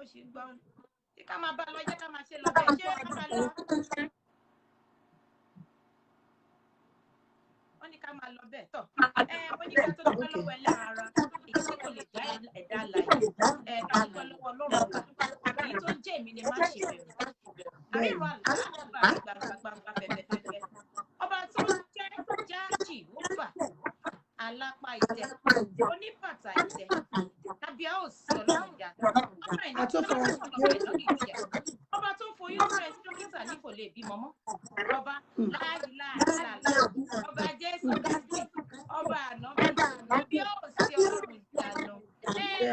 ó ṣe gbọ́ ṣé ká máa bá lọ jẹ́ ká máa ṣe lọ bẹ́ẹ̀ ṣé ká máa lọ. wọ́n ní ká máa lọ bẹ́ẹ̀ tọ̀ wọ́n ní ká tó dúpẹ́ lọ́wọ́ ẹlẹ́ran ara èyí tí kò lè dá ẹ̀dá láyé ká dúpẹ́ lọ́wọ́ Ọlọ́run ọba èyí tó jẹ́ èmi ni má ṣe bẹ̀rù àríwá àlùbá gbàgbàgbà fẹ́fẹ́fẹ́fẹ́ ọba tó jẹ́ jáàjì wọ́pà alápá ìtẹ́ oníbàtà ìtẹ́ tàbí a ó sí Ọlọ́run ìyá ọmọ ẹni tó fọwọ́ lórí ìtìyà ọba tó foyún rẹ̀ sí dókítà ní kò lè bímọ mọ́ ọba láàyè ọba Jésù Kristi ọba àná bí ó sí Ọlọ́run ìyànà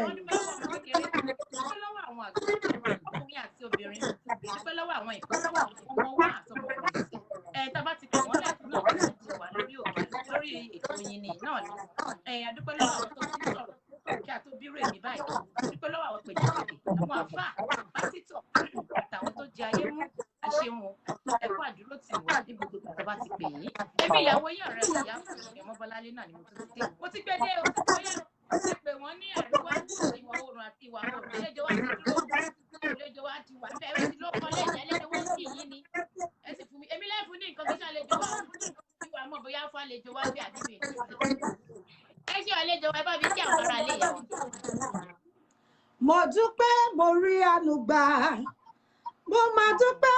ọdún mẹ́fà ọmọ kékeré dúpẹ́ lọ́wọ́ àwọn àgbà ọkùnrin àti obìnrin dúpẹ́ lọ́wọ́ àwọn ìpínlẹ̀ ọmọ wa àtọmọ ọkùnrin tábà ti pè wọ́n lẹ́kùn náà wọ́n ti wà lórí òkè lórí ètò yìí ni náà ni adúpẹ́ lọ́wọ́ àwọn tó ti sọ̀rọ̀ kí a tó bírò èmi báyìí dúpẹ́ lọ́wọ́ àwọn pèjìpèjì àwọn àfà pásítọ̀ àtàwọn tó jẹ ayé mú àṣehun ẹ̀kọ́ àdúró tì wọ́n ní gbogbo ìgbà tó bá ti pè yín èmi ìyàwó yín ọ̀rẹ́ ìyá ìyẹn Mọ́bọ́lálé náà ni mo ti gbé dé o ti pè wọ́n ní àríwá ìwọ̀ oòrùn àti ìwà oòrùn àlejò wa ti dúró àlejò wa ti wà bẹ́ẹ̀ ti ló kọ́lé ìjẹ́lẹ́dẹ́ wọ́n kì yín ni ẹ sì fún mi èmi lẹ́fún ní nǹkan tó ṣàlejò wa ìwà mọ̀ bóyá fún àlejò wa bí àdúgbò ẹ ṣe àlejò wa ẹ bá mi kí àwọn ará ilé ìyàwó. mo dúpẹ́ mo rí àánú gbà mo máa dúpẹ́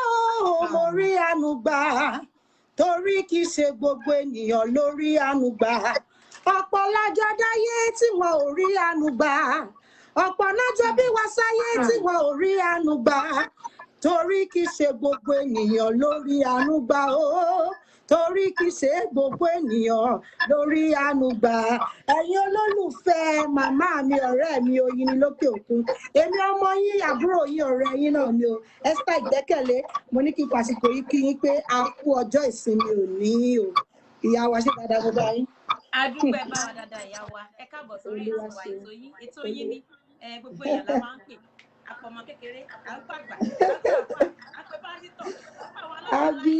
mo rí àánú gbà torí kì í ṣe gbogbo ènìyàn ló rí àánú gbà ọ̀pọ̀ lájọ dáyé tí wọn ò rí àánú gbà ọ̀pọ̀ lájọ bí wá sáyé tí wọn ò rí àánú gbà torí kì í ṣe gbogbo ènìyàn ló rí àánú gbà torí kì í ṣe gbogbo ènìyàn ló rí àánú gbà ẹ̀yin olólùfẹ́ màmá mi ọ̀rẹ́ mi Oyin ni lókè òkun èmi ọmọ yín àbúrò yín ọ̀rẹ́ yín náà ni o Esther Ìgbẹ́kẹ̀lé mo ní kí n pàṣípò yìí kí yín pé a kú ọjọ́ ìsinmi òní o ìyá wa ṣe dáadáa gbogbo ayé. adúpẹ́ bá wa dáadáa ìyá wa ẹ káàbọ̀ sórí ètò yín ní gbogbo èèyàn la máa ń pè àpọ̀mọ kékeré àgbàgbà àpẹ pásítọ̀ àwọn àbí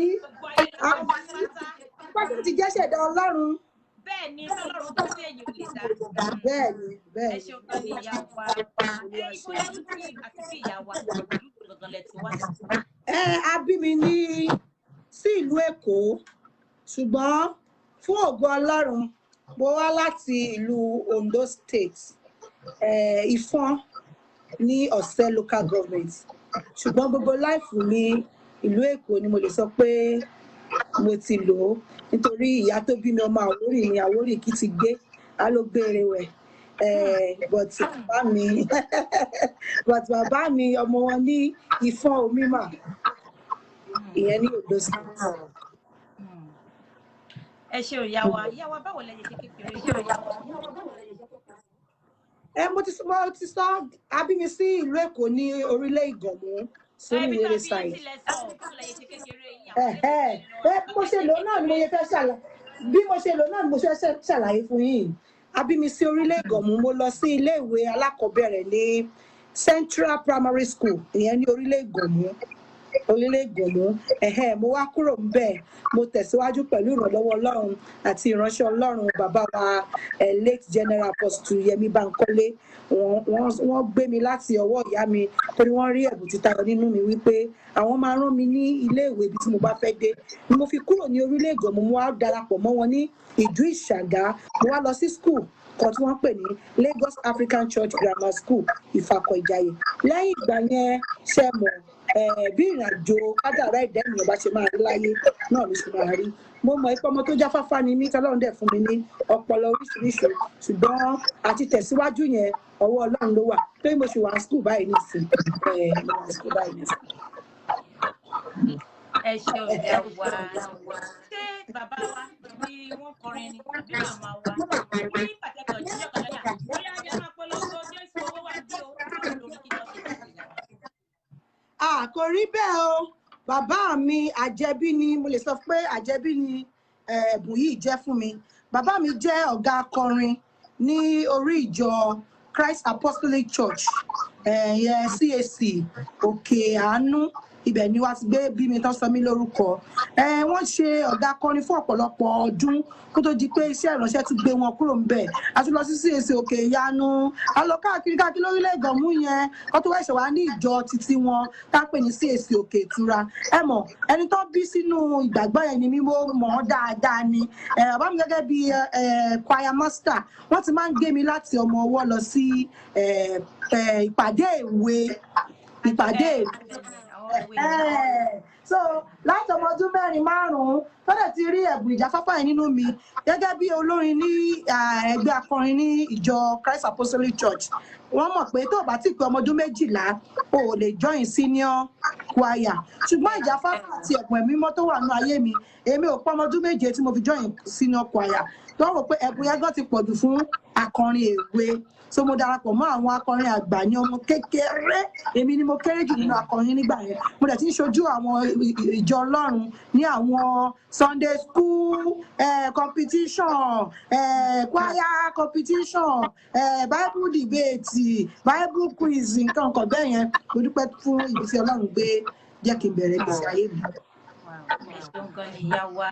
pásítọ̀ ti jẹ́ ṣẹ̀dá Ọlọ́run. bẹ́ẹ̀ ni Ọlọ́run tó ṣe èyí ò lè dá. bẹ́ẹ̀ ẹ ṣeun kan ní ìyá wa ìbóyá tún kí àti sí ìyá wa gbọ̀ngàn lẹ ti wá. a bí mi ní sí ìlú Èkó ṣùgbọ́n fún ògo Ọlọ́run mo wá láti ìlú Ondo State Ìfọ̀n ní Ọ̀sẹ̀ local government ṣùgbọ́n gbogbo láìfù ní ìlú Èkó ni mo lè sọ pé mo ti lò ó nítorí ìyá tó bí mi ọmọ Àwórì ni Àwórì kì í ti gbé á ló gbére wẹ̀ but bàbá mi ọmọ wọn ní Ìfọ̀n Omímà ìyẹn ní Ondo State. ẹ ṣe ìyá wa báwo lẹ ṣe kékeré ṣe ìyá wa. mo ti sọ abí mi sí ìlú Èkó ní orílẹ̀ Ìgànmú sórí ìwéré side. mo ṣe lò náà ni mo fẹ́ ṣàlàyé bí mo ṣe lò náà ni mo fẹ́ ṣàlàyé fún yín abí mi sí orílẹ̀ Ìgànmú mo lọ sí ilé ìwé alákọ̀ọ́bẹ̀rẹ̀ ní Central Primary School ìyẹn ní orílẹ̀ Ìgànmú mo wá kúrò ńbẹ̀ mo tẹ̀síwájú pẹ̀lú ìrànlọ́wọ́ Ọlọ́run àti ìránṣẹ́ Ọlọ́run bàbá wa late General Apostle Yẹmí Bánkọ́lé wọ́n gbé mi láti ọwọ́ ìyá mi torí wọ́n rí ẹ̀bùn títayọ nínú mi wípé àwọn máa rán mi ní ilé ìwé ibi tí mo bá fẹ́ dé ni mo fi kúrò ní orílẹ̀ Ìgànmú mo wá darapọ̀ mọ́ wọn ní Ìjú Ìṣàgá mo wá lọ sí school kan tí wọ́n pè ní Lagos African Church Grammar School Ìfàkọ̀ Ìjàyè lẹ́yìn ìgbà yẹn ṣe mọ̀ bí ìrìnàjò kádàrá ìdẹ́nìyàn bá ṣe máa rí láyé náà ló ṣe máa rí mo mọ̀ pé ọmọ tó jáfáfá ni mí tọ́lọ́run dẹ̀ fún mi ní ọpọlọ oríṣiríṣi ṣùgbọ́n àti tẹ̀síwájú yẹn ọwọ́ Ọlọ́run ló wà pé mo ṣe wà ní skul báyìí nísìn ẹ ṣe ọjà wa ṣé bàbá wa ni wọ́n kọrin ni àbí màmá wa ní pàtẹ́kọ̀ jíjọ́ kan lọ́yà bóyá ajá máa polówó Jésù owó wá bí o báwo lórí kí lọ́ọ́ ṣe kò rí bẹ́ẹ̀ o bàbá mi àjẹbí ni mo lè sọ pé àjẹbí ni ẹ̀bùn yìí jẹ́ fún mi bàbá mi jẹ́ ọ̀gá akọrin ní orí ìjọ Christ Apostolic Church CAC Òkè Àánú ibẹ̀ ni wá ti gbé bí mi tán sọ mí lórúkọ. Wọ́n ṣe ọ̀gá akọrin fún ọ̀pọ̀lọpọ̀ ọdún kó tó di pé iṣẹ́ ìránṣẹ́ tún gbé wọn kúrò ńbẹ̀. A tún lọ sí CAC Òkè Ìyanu, a lọ káàkiri lórílẹ̀ Ìgànmú yẹn kó tó wẹ̀ṣẹ̀ wá ní ìjọ títí wọn tá a pè ní CAC Òkè Ìtura. Ẹ mọ̀ ẹni tó bí sínú ìgbàgbọ́ yẹn ni mí mo mọ̀ ọ́ dáadáa ni. Bàbá mi gẹ́gẹ́ bí choir master wọ́n ti máa ń gbé mi láti ọmọ ọwọ́ lọ sí ìpàdé ìwé so láti ọmọ ọdún 4-5 tó dẹ̀ ti rí ẹ̀bùn ìjáfáfá yẹn nínú mi gẹ́gẹ́ bí olórin ní ẹgbẹ́ akọrin ní ìjọ Christ Apostolic Church. Wọ́n mọ̀ pé tó bá ti pé ọmọ ọdún 12 o ò lè join senior choir, ṣùgbọ́n ìjáfáfá àti ẹ̀bùn ẹ̀mí mọ́ tó wà nínú ayé mi èmi ò pọ́ ọmọ ọdún 7 tí mo fi join senior choir tó rò pé ẹ̀bùn yẹn gan ti pọ̀jù fún akọrin èwe. So mo darapọ̀ mọ́ àwọn akọrin àgbà ní ọmọ kékeré, èmi ni mo kéré jù nínú akọrin nígbà yẹn. Mo dẹ̀ ti ń ṣojú àwọn ìjọ Ọlọ́run ní àwọn Sunday school competition, choir competition, Bible debate, Bible quiz, nǹkan kan bẹ́ẹ̀ yẹn. Mo dúpẹ́ fún ìgbésí Ọlọ́run gbé jẹ́ kí n bẹ̀rẹ̀ ìgbésí ayé mi. Ẹ̀sùn gan ni ìyá wa.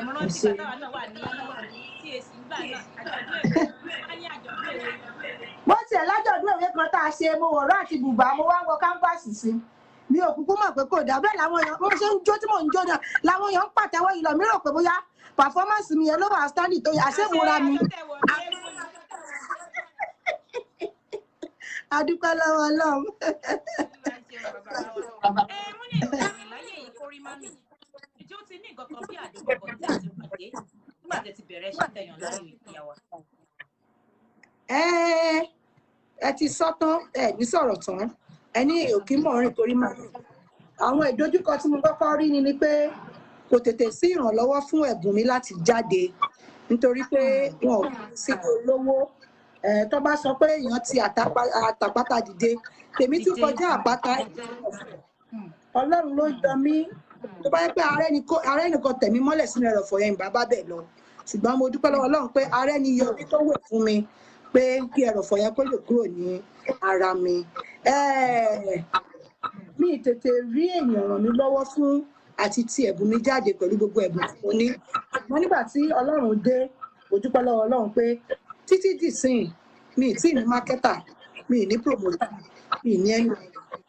Mo rántí bàtà wa náà wà ní CAC nígbà náà, àjọ̀dún èwe, wọ́n ní àjọ̀dún èwe. Mo tiẹ̀ lájọ̀dún èwe kan tá a ṣe, mo wọ̀rọ̀ àti bùbá, mo wá wọ kámpáàsì sí. Mi ò kúkú mọ̀ pé kò dá bẹ́ẹ̀ làwọn èèyàn, mo ṣe ń jó tí mò ń jó náà, làwọn èèyàn ń pàtẹ́wọ́ yìí lọ, mi rò pé bóyá pàfọ́mánsì mi yẹn ló wà stándì tó yẹ, àṣẹ́múra mi. A dúpẹ́ lọ́wọ́ Ọlọ́run. Wọ́n ní ìrìn láyé yìí kórí mami. Ìjọ ti ní nǹkan kan bí àdúgbò kan tí a ti pàdé nígbà tí ti bẹ̀rẹ̀ ṣàtẹ̀yàn láyé ìyàwó. Ẹ ti sọ tán, ẹ ní sọ̀rọ̀ tán, ẹ ní òkè mọ̀ọ́rìn torí màmí. Àwọn ìdojúkọ tí mo kọ́kọ́ rí ni pé kò tètè sí ìrànlọ́wọ́ fún ẹ̀bùn mi láti jáde nítorí pé wọn ò sí olówó. Tó bá sọ pé èèyàn ti àtàpátá dìde, tèmi tún kọjá àpáta. Ọlọ́run ló yọ mí. Tó bá yẹ pé ààrẹ nìkan tẹ̀mí mọ́lẹ̀ sínú ẹrọ̀fọ̀ yẹn bàbá bẹ̀ lọ. Ṣùgbọ́n mo dúpẹ́ lọ́wọ́ Ọlọ́run pé ààrẹ ni yọ mí tó wò fún mi pé kí ẹrọ̀fọ̀ yẹn kó lè kúrò ní ara mi. Mi tètè rí èèyàn ràn mí lọ́wọ́ fún àti ti ẹ̀bùn mi jáde pẹ̀lú gbogbo ẹ̀bùn tí mo ní. Ṣùgbọ́n nígbà tí Ọlọ́run dé, mo dúpẹ́ lọ́wọ́ Ọlọ́run pé títí dìsín mi ì tí ní mákẹ́tà, mi ì ní promoter, mi ì ní ẹni,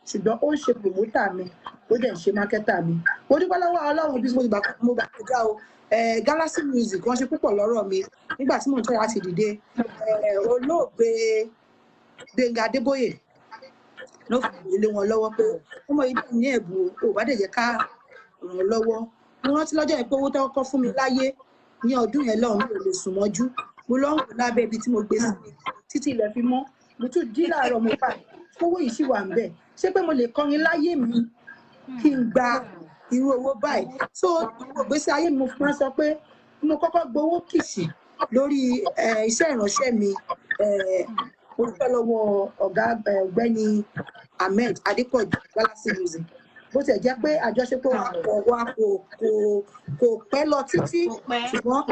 ṣùgbọ́n ó ń ṣe promoter mi, ó dẹ̀ ń ṣe mákẹ́tà mi. Mo dúpẹ́ lọ́wọ́ Ọlọ́run bí mo gbà kọjá o. Galaxy Music wọ́n ṣe púpọ̀ lọ́rọ̀ mi nígbà tí mò ń tọ́ láti dìde. Olóògbé Gbénga Adébóyè ló fi lé wọn lọ́wọ́ pé ọmọ yìí ní ẹ̀bùn ò bá dẹ̀ jẹ́ ká ràn án lọ́wọ́. Mo rántí lọ́jọ́ yẹn pé owó tó kọ́ fún mi láyé ní ọdún yẹn lọ́hùn mi ò lè sùn mọ́jú. Mo lọ ń kó lábẹ́ ibi tí mo gbé sí títí ilẹ̀ fi mọ́. Mo tún jí láàárọ̀ mo pa owó yìí sì wà ń bẹ̀. Ṣé pé mo lè kọrin láyé mi kí n gba irú owó báyìí? So ìgbésí ayé mi mo fi máa sọ pé mo kọ́kọ́ gbowó kìsì lórí iṣẹ́ ìránṣẹ́ mi. Mo dúpẹ́ lọ́wọ́ ọ̀gá ọ̀gbẹ́ni Ahmed Adépọ̀jù Galaxy Music. Bó tiẹ̀ jẹ́ pé àjọṣepọ̀ wa kò pẹ́ lọ títí, ṣùgbọ́n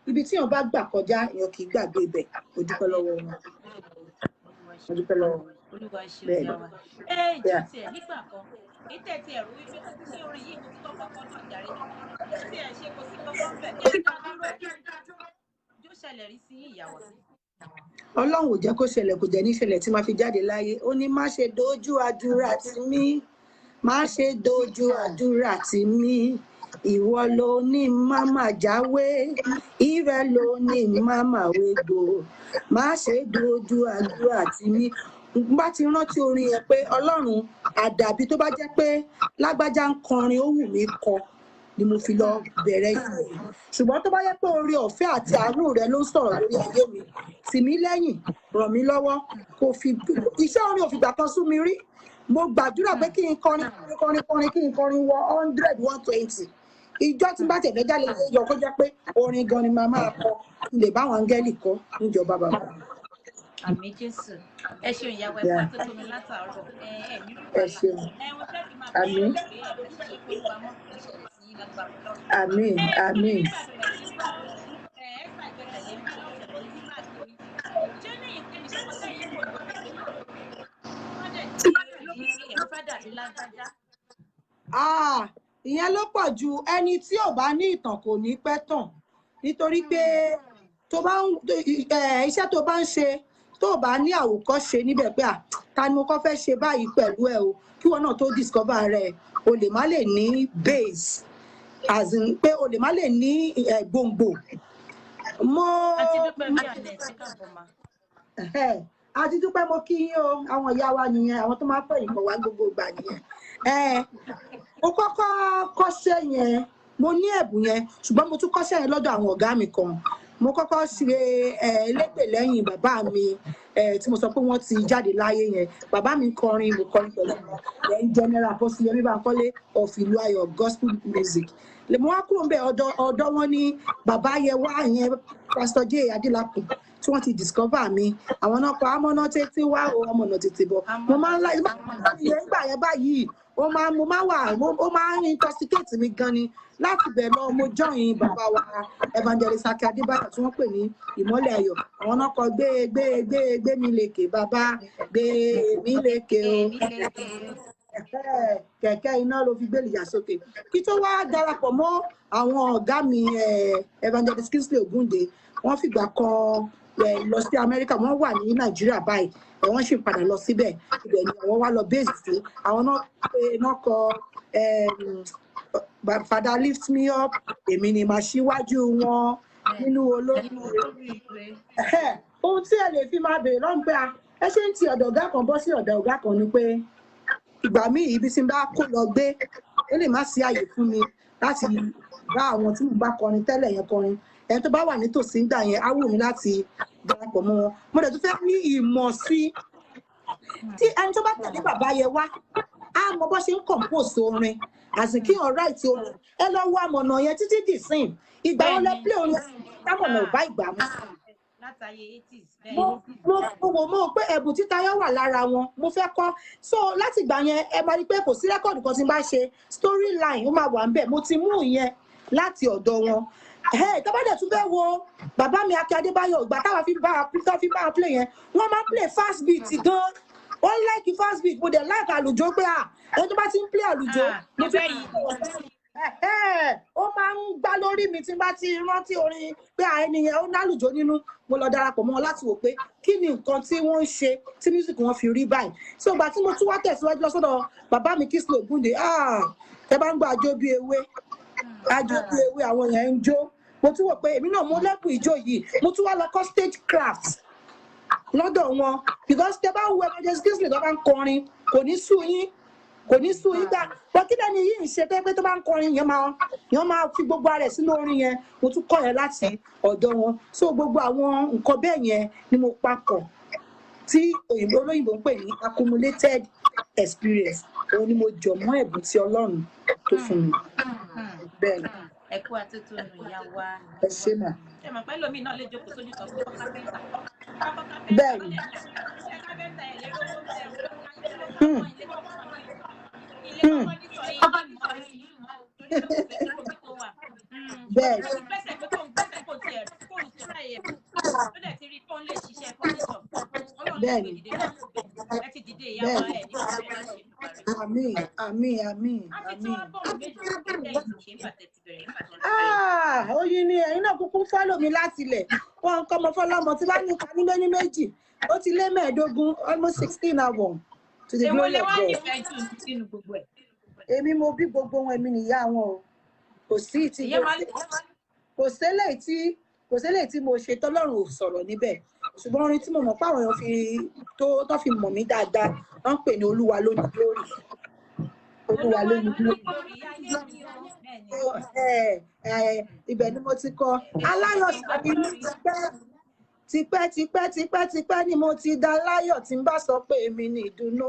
ibi tí èèyàn bá gbà kọjá èèyàn kì í gbàgbé ibẹ̀. Mo dúpẹ́ lọ́wọ́ wọn. Mo dúpẹ́ lọ́wọ́ wọn. Olúwa ṣe ìyá wa. Ìjọ tiẹ̀ nígbà kan, ìtẹ̀ tiẹ̀ rú wípé tí orin yìí mo ti kọ́kọ́ kọ́ náà jàre tí ẹ̀ ṣe kò sí kọ́kọ́ ń bẹ̀ kí ẹ dá dúró jó ṣẹlẹ̀ rí sí ìyàwó. Ọlọ́run ò jẹ́ kó ṣẹlẹ̀, kò jẹ́ ní ṣẹlẹ̀ tí máa fi jáde láyé. Ó ní má ṣe dojú àdúrà tì mí, má ṣe dojú àdúrà tì mí. Ìwọ ló ní máma jáwé, ìrẹ ló ní máma wégbò. Má ṣe dojú àdúrà tì mí. Bá ti rántí orin yẹn pé Ọlọ́run àdàbí tó bá jẹ́ pé lágbájá ń kọrin ó wù mí kọ ni mo fi lọ bẹ̀rẹ̀ yìí. Ṣùgbọ́n tó bá yẹ pé oore ọ̀fẹ́ àti àánú rẹ ló ń sọ̀rọ̀ lórí ayé mi, tì mí lẹ́yìn, ràn mí lọ́wọ́, kò fi iṣẹ́ orin ò fìgbà kan sú mi rí. Mo gbàdúrà pé kí n kọrin kí n kọrin wọ 100, 120. Ìjọ tí n bá tẹ̀lé jáde yọ kó jẹ́ pé orin gan ni màá máa kọ, lè bá àwọn áńgẹ́lì kọ níjọba bàbá. Àmín Jésù. Ẹ ṣeun ìyàwó ẹ fún àtúntò mi látàárọ̀. Ẹ̀mí rí Ẹ ṣeun. wọ́n fẹ́ fi máa bẹ̀rẹ̀ pé ẹ̀fẹ́ ṣe ìpolúpamọ́ ìṣẹ̀lẹ̀ sí lágbára Ọlọ́run. Àmín, àmín. àti lágbájá. Ìyẹn ló pọ̀ ju ẹni tí ò bá ní ìtàn kò ní pẹ́ tàn nítorí pé tó bá ń iṣẹ́ tó bá ń ṣe tó bá ní àwòkọ́ṣe níbẹ̀ pé ta ni mo kọ́ fẹ́ ṣe báyìí pẹ̀lú ẹ o kí wọn náà tó discover rẹ̀ o lè má lè ní base as in pé o lè má lè ní gbòǹgbò. àti dúpẹ́ bí àlẹ́ ṣe káàbọ̀ ma. àti dúpẹ́ mo kí yín o àwọn ìyá wa nìyẹn àwọn tó máa ń pè yín kọ̀ wá gbogbo ìgbà nìyẹn. Mo kọ́kọ́ kọ́ṣẹ́ yẹn mo ní ẹ̀bùn yẹn ṣùgbọ́n mo tún kọ́ṣẹ́ yẹn lọ́dọ̀ àwọn ọ̀gá mi kan. Mo kọ́kọ́ ṣe elépè lẹ́yìn bàbá mi tí mo sọ pé wọ́n ti jáde láyé yẹn. Bàbá mi kọrin mo kọrin pẹ̀lú then General Apostle Yẹmí Bánkọ́lé of Ìlú Ayọ̀ gospel music. Mo wá kúrò ńbẹ̀ ọ̀dọ̀ wọn ní bàbá Yẹwà yẹn Pastor J Adélakùn tí wọ́n ti discover mi àwọn náà kọ amọ̀nà tètè wá o ọmọnà tètè bọ̀. Mo máa ń láì nígbà yẹn báyìí ó máa ń intoxicate mi gan ni láti bẹ̀ lọ mo join bàbá wa Evangelist Akin Adébáyọ̀ tí wọ́n pè ní Ìmọ́lẹ̀ Ayọ̀ àwọn náà kọ gbé mi lékè bàbá gbé mi lékè o kẹ̀kẹ́ iná ló fi gbélé ìyá sókè kí tó wá darapọ̀ mọ́ àwọn ọ̀gá mi Evangelist Kingsley Ogunde wọ́n fìgbà kan lọ sí Amẹ́ríkà wọ́n wà ní Nàìjíríà báyìí wọ́n sì padà lọ síbẹ̀ ibẹ̀ ni àwọn wá lọ base sí àwọn náà kọ Father lift me up èmi ni màá ṣíwájú wọn nínú olóríire. Ohun tí ẹ lè fi máa bèèrè lọ́nà pé ẹ ṣe ń ti ọ̀dọ̀ ọ̀gá kan bọ́ sí ọ̀dọ̀ ọ̀gá kan ni pé ìgbà míì ibi tí n bá kó lọ gbé ó lè má sí àyè fún mi láti bá àwọn tí mo bá kọrin tẹ́lẹ̀ yẹn kọrin ẹni tó bá wà nítòsí ń gbà yẹn á wù mí láti darapọ̀ mọ́ wọn mo dẹ̀ tún fẹ́ ní ìmọ̀ sí tí ẹni tó bá tẹ̀lé bàbá yẹn wá á mọ bó ṣe ń compose orin àti kí ọ̀rá ìtì orin ẹ lọ wá àmọ̀nà yẹn títí dì sín ìgbà wọn lẹ play orin támọ̀nà ò bá ìgbà mu. látàyè 80s mo mọ̀ pé ẹ̀bùn títa yẹn wà lára wọn mo fẹ́ kọ́ so láti ìgbà yẹn ẹ máa rí pé kò sí rẹ́kọ̀dù kan tí n bá ṣe storyline ó máa wà ń bẹ̀ mo ti mú ìyẹn láti ọ̀dọ̀ wọn. Tọ́bádẹ̀ tún fẹ́ wo bàbá mi Akin Adébáyọ̀ ìgbà táwa fi bá a play yẹn wọ́n máa ń play fast beat gan wọ́n like fast beat mo dẹ̀ like àlùjọ pé ẹni tó bá ti ń play àlùjọ mo fẹ́ yìí ó máa ń gbá lórí mi tí n bá ti rántí orin pé ẹni yẹn ó nálùjọ nínú mo lọ darapọ̀ mọ́ wọn láti wò pé kí ni nǹkan tí wọ́n ń ṣe tí music wọn fi rí báyìí so ìgbà tí mo tún wá tẹ̀síwájú lọ sọ́dọ̀ bàbá mi Kingsley Ogunde ẹ bá ń gbọ́ àjò bí ewé àwọn yẹn ń jó mo tún wò pé èmi náà mo lẹ́bùn ìjó yìí mo tún wá lọ kọ́ stage craft lọ́dọ̀ wọn because tẹ bá wo Evangelist Kingsley tó bá ń kọrin kò ní sú yín gbà wọ́n kí lẹ́ni yìí ń ṣe pé tó bá ń kọrin yẹn máa fi gbogbo ara rẹ̀ sínú orin yẹn mo tún kọ́ yẹn láti ọ̀dọ̀ wọn so gbogbo àwọn nǹkan bẹ́ẹ̀ yẹn ni mo papọ̀ tí olóyìnbó ń pè ní accumulated experience òun ni mo jọ mọ́ ẹ̀bùn tí Ọlọ́run tó fún mi bẹ́ẹ̀ ni. ẹ kú àtúntò nù ìyá wa. ẹ ṣé mà. ẹ mọ̀ pé lómi náà lè jókòó sójú kan fún kápẹ́ńtà. bẹ́ẹ̀ ni. kápẹ́ńtà ẹ̀ lè rówó bẹ́ẹ̀ ilé kọ́kọ́ nítorí bẹ́ẹ̀ ni. gbẹ́sẹ̀ pé kò ń gbẹ́sẹ̀ kò tiẹ̀ kò ń tíra ẹ̀ ló dẹ̀ ti rí tó ń lè ṣiṣẹ́ fọ́nìṣọ̀ Ọlọ́run lè dìde ẹ ti dìde ìyá wa ẹ̀ ní ìfẹ́ láṣẹ. àmín. Oyin ni ẹ̀yin náà kúkú fọ́lọ̀ mi láti ilẹ̀ wọn kọ́ ọmọ fọlọ́mọ tí bá ní ká ní méní méjì ó ti lé 15 almost 16 album to the glory of God. Èmi mo bí gbogbo wọn èmi nìyá wọn o kò sí ti kò sẹ́lẹ̀ tí mo ṣe tọ́lọ́run ò sọ̀rọ̀ níbẹ̀ ṣùgbọ́n orin tí mo mọ̀ pé àwọn èèyàn tó fi mọ̀ mí dáadáa wọ́n ń pè ní Olúwa ló ní glory. Olúwa ló ní glory. Ibẹ̀ ni mo ti kọ aláyọ̀ sàbí ní tipẹ́ ni mo ti dá láyọ̀ tí n bá sọ pé èmi ní ìdùnnú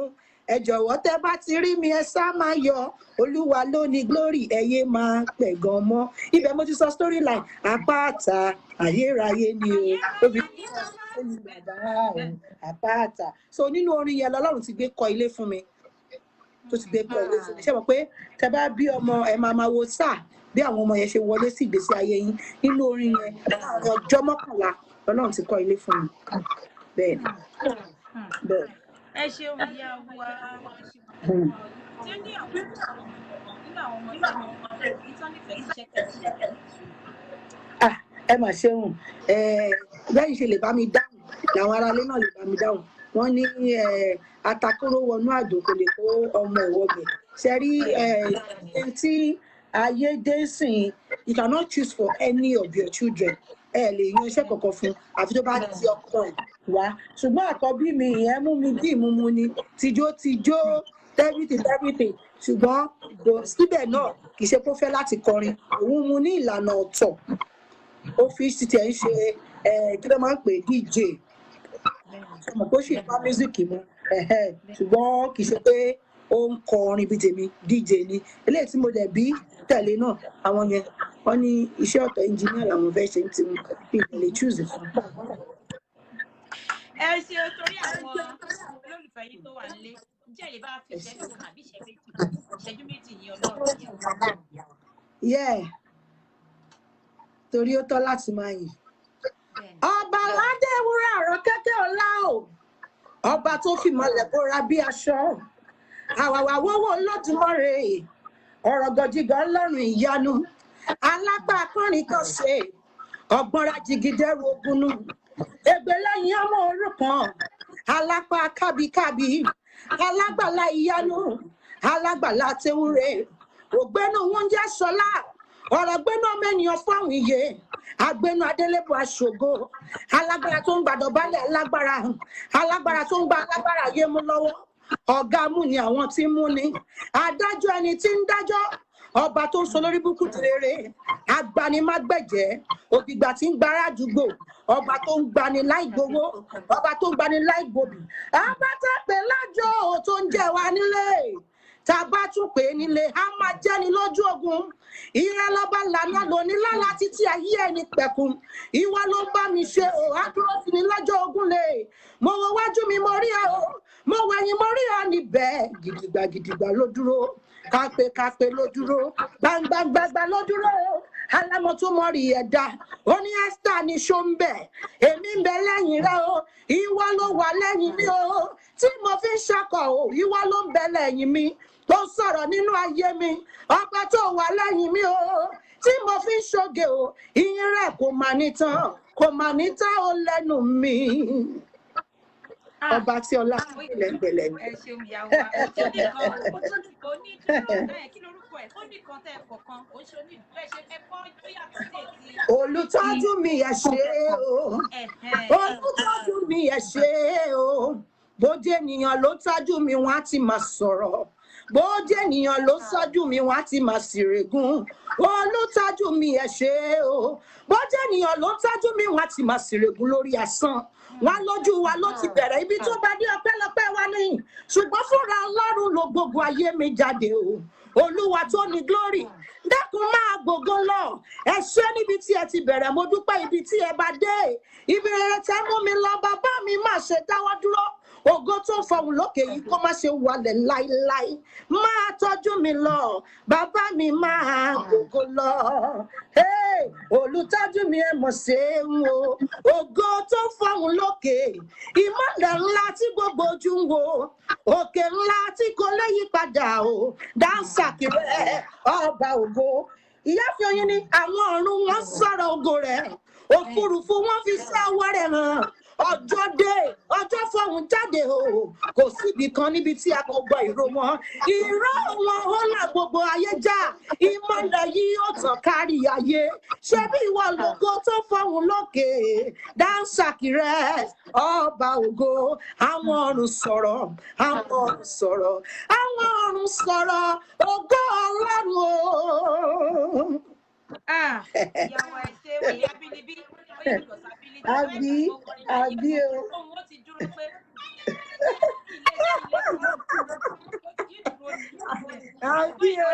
ẹ jọ̀wọ́ tẹ́ bá ti rí mi ẹ sá máa yọ̀ Olúwa ló ní glory ẹyẹ máa pẹ̀gàn mọ́ ibẹ̀ mo ti sọ storyline àpáàtà ayérayé ni o obìnrin àpáàtà so nínú orin yẹn lọ́lọ́run ti gbé kọ́ ilé fún mi tó ti gbé kọ́ ilé fún mi ṣé mọ̀ pé tẹ́ bá bí ọmọ ẹ máa wo sáà bí àwọn ọmọ yẹn ṣe wọlé sí ìgbésí ayé yín nínú orin yẹn láàrin ọjọ́ 11 lọ́lọ́run ti kọ́ ilé fún mi bẹ́ẹ̀ ni. ẹ ṣeun ìyá wa. tí ó ní àwọn nínú àwọn ọmọ tí mo ní tán nífẹ̀ẹ́ sí iṣẹ́ tẹ̀ ṣe. Ẹ mà ṣeun bẹ́ẹ̀ ṣe lè bá mi dáhùn làwọn aráalé náà lè bá mi dáhùn wọ́n ní atakóró wọnú àdó kò lè kó ọmọ ìwọ́bẹ̀ ṣe rí tí ayé dé sìn you cannot choose for any of your children ẹ lè yan iṣẹ́ kankan fún àfi tó bá ti ọkọ ẹ̀ wá ṣùgbọ́n àkọ́bí mi ìyẹn mú mi bí ìmúmu ni tijó everything ṣùgbọ́n síbẹ̀ náà kì í ṣe kó fẹ́ láti kọrin òun mu ní ìlànà ọ̀tọ̀ ó fi títí ẹ̀ ń ṣe kí ló máa ń pè DJ ọmọ tó ṣì bá mísíkì mu ṣùgbọ́n kì í ṣe pé ó ń kọ orin bíi tèmi DJ ni eléyìí tí mo dẹ̀ bí tẹ̀lé náà àwọn yẹn wọ́n ní iṣẹ́ ọ̀tọ̀ engineer làwọn fẹ́ ṣe ń ti ìpìlẹ̀ choose fún. Ẹ ṣe torí àwọn olólùfẹ́ yìí tó wà nílé ǹjẹ́ lè bá fi ìṣẹ́jú kan àbí ìṣẹ́jú méjì ní ọlọ́run. Torí ó tọ́ láti máa yìn. Ọba aládé wúrà ọ̀rọ̀ kẹ́kẹ́ ọlá o ọba tó fi mọ́lẹ̀ bóra bí aṣọ àwàwà wọ́wọ́ Olódùmarè ọ̀rọ̀ gọ̀jìgọ̀ ọlọ́run ìyanu alágbá akọrin kan ṣe ọ̀gbọ́nra jìgìdẹ́rù ogunnu ègbè lẹ́yìn ọmọ òrukàn alápá kábíkábí alágbàlá ìyanu alágbàlá tewúre ògbénu oúnjẹ sọlá ọ̀rọ̀ gbénu ọmọ ènìyàn fáwọn iye agbénu adélébù aṣògo alágbára tó ń gbàdọ̀bálẹ̀ alágbára tó ń gba alágbára ayé mú lọ́wọ́ ọ̀gá mú ni àwọn tí ń mú ni adájọ́ ẹni tí ń dájọ́ ọba tó ń sọ lórí búkú rere agbanimágbẹ̀jẹ́ ògbìgbà tí ń gbára àdúgbò ọba tó ń gbani láì gbowó ọba tó ń gbani láì gbòbí ọba tá pè lájọ tó ń jẹ wá nílé tá a bá tún pè é nílé a máa jẹ́ni lójú ogun ìrẹ́ lọ́ba lànà lóní lálá títí ayé ẹni pẹ̀kun ìwọ ló bá mi ṣe o àdúró sí ni lọ́jọ́ ogun lè mo wo wájú mi mo rí ọ mo wẹ̀yìn mo rí ọ níbẹ̀ gidigba ló dúró kápé ló dúró gbangba ló dúró alámọ tó mọ rí ẹ̀dá ó ní Esther ní ṣóńbẹ èmi ń bẹ lẹ́yìn rẹ o ìwọ ló wà lẹ́yìn mi o tí mo fi ń ṣakọ o ìwọ ló ń bẹ lẹ́yìn mi tó ń sọ̀rọ̀ nínú ayé mi ọba tó wà lẹ́yìn mi o tí mo fi ń ṣoge o ìyìn rẹ kò mà ní tán ó lẹ́nu mi. Ọba tí ọlá gbẹlẹgbẹlẹ ni. Ẹ ṣeun ìyàwó wa kí lorúkọ ẹ̀ ó nìkan tẹ́ ẹ̀kọ́ kan ó ṣe onídùúgbẹ́ ṣe ẹ̀kọ́ tó yàtọ̀ sí èyí. Olùtọ́jú mi ẹ ṣé o olùtọ́jú mi ẹ ṣé o bójú ènìyàn ló tọ́jú mi wọ́n á ti máa sọ̀rọ̀ bójú ènìyàn ló tọ́jú mi wọ́n á ti máa ṣìrègùn olùtọ́jú mi ẹ ṣé o bójú ènìyàn ló tọ́jú mi wọ́n á ti máa ṣìrègùn lórí asán wọn lójú wa ló ti bẹ̀rẹ̀ ibi tó bá dé ọpẹ́lọpẹ́ wa ní ṣùgbọ́n fúnra Ọlọ́run ló gbogbo ayé mi jáde o Olúwa tó ní glory dákun máa gbogbo lọ ẹ ṣé níbi tí ẹ ti bẹ̀rẹ̀ mo dúpẹ́ ibi tí ẹ bá dé ibi rere tẹ́ mú mi lọ bàbá mi má ṣe dáwọ́ dúró ògo tó fọhùn lókè yìí kó má ṣe wálẹ̀ láíláí máa tọ́jú mi lọ bàbá mi máa gbogbo lọ olùtọ́jú mi ẹ mọ̀ ṣe ń wo ògo tó fọhùn lókè ìmọ́lẹ̀ ńlá tí gbogbo ojú ń wo òkè ńlá tí kò lè yí padà o dáńsàkì rẹ ọba ògo ìyáàfin oyin ni àwọn ọ̀run wọn sọ̀rọ̀ ògo rẹ̀ òfurufú wọn fi sí ọwọ́ rẹ̀ hàn ọjọ́ dé ọjọ́ fọhùn jáde o kò síbi kan níbi tí a kò gbọ́ ìró wọn ìró wọn ó là gbogbo ayé já ìmọ́lẹ̀ yìí ó tàn kárí ayé ṣé bí ìwọ lógo tó fọhùn lókè dáńsàkì rẹ ọba ògo àwọn ọ̀run sọ̀rọ̀ àwọn ọ̀run sọ̀rọ̀ àwọn ọ̀run sọ̀rọ̀ ògo Ọlọ́run o. Ìyàwó ẹ̀ ṣe wọ́n yá bílíbí àbí o. Àbí o.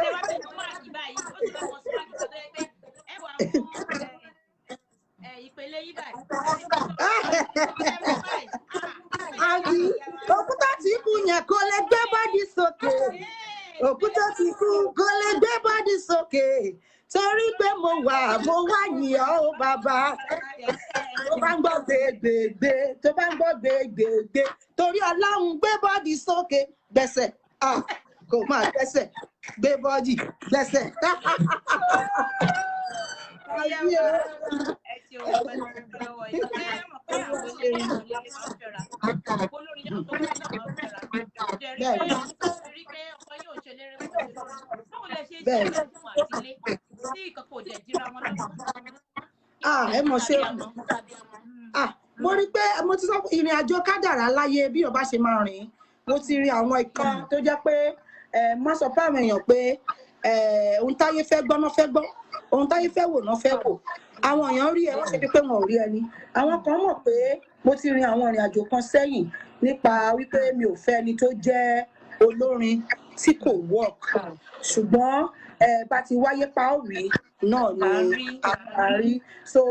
Ìpele yí báyìí. Àbí òkúta tí kú yẹn kò lè gbé bọ́dì sókè. Òkúta tí kú kò lè gbé bọ́dì sókè. Torí pé mo wà yìn ọ́ o bàbá. Tó bá ń gbọ́ gbègbègbè, tó bá ń gbọ́ gbègbègbè. Torí Ọlọ́run gbé bọ́dì sókè gbẹ̀sẹ̀ kò máa gbẹ́sẹ̀ gbé bọ́dì gbẹ́sẹ̀. ẹ ṣe ohun pẹ̀lú lọ́wọ́ yìí ẹ mọ̀ pé àwọn olórin náà lè máa fẹ́ra olórin náà tó fẹ́ náà máa fẹ́ra rí pé ọkọ yóò ṣe lérè pọ̀ báwo lẹ ṣe ṣe ìlú àtìlé tí ìkọ̀kọ̀ òjẹ̀ jíra wọn lọ́wọ́. ẹ mọ̀ ṣe mo rí pé mo ti sọ ìrìn àjò kádàrá láyé bí ọba ṣe máa rìn mo ti rí àwọn ìkan tó jẹ́ pé má sọ fáwọn èèyàn pé ohun táyé fẹ́ gbọ́ náà fẹ́ gbọ́ ohun táyé fẹ́ wò náà fẹ́ wò àwọn èèyàn rí ẹ wọ́n ṣe pé wọn ò rí ẹni àwọn kan mọ̀ pé mo ti rin àwọn ìrìn àjò kan sẹ́yìn nípa wípé mi ò fẹ́ ẹni tó jẹ́ olórin tí kò work ṣùgbọ́n bá ti wáyé pa ó rí náà ni àárí so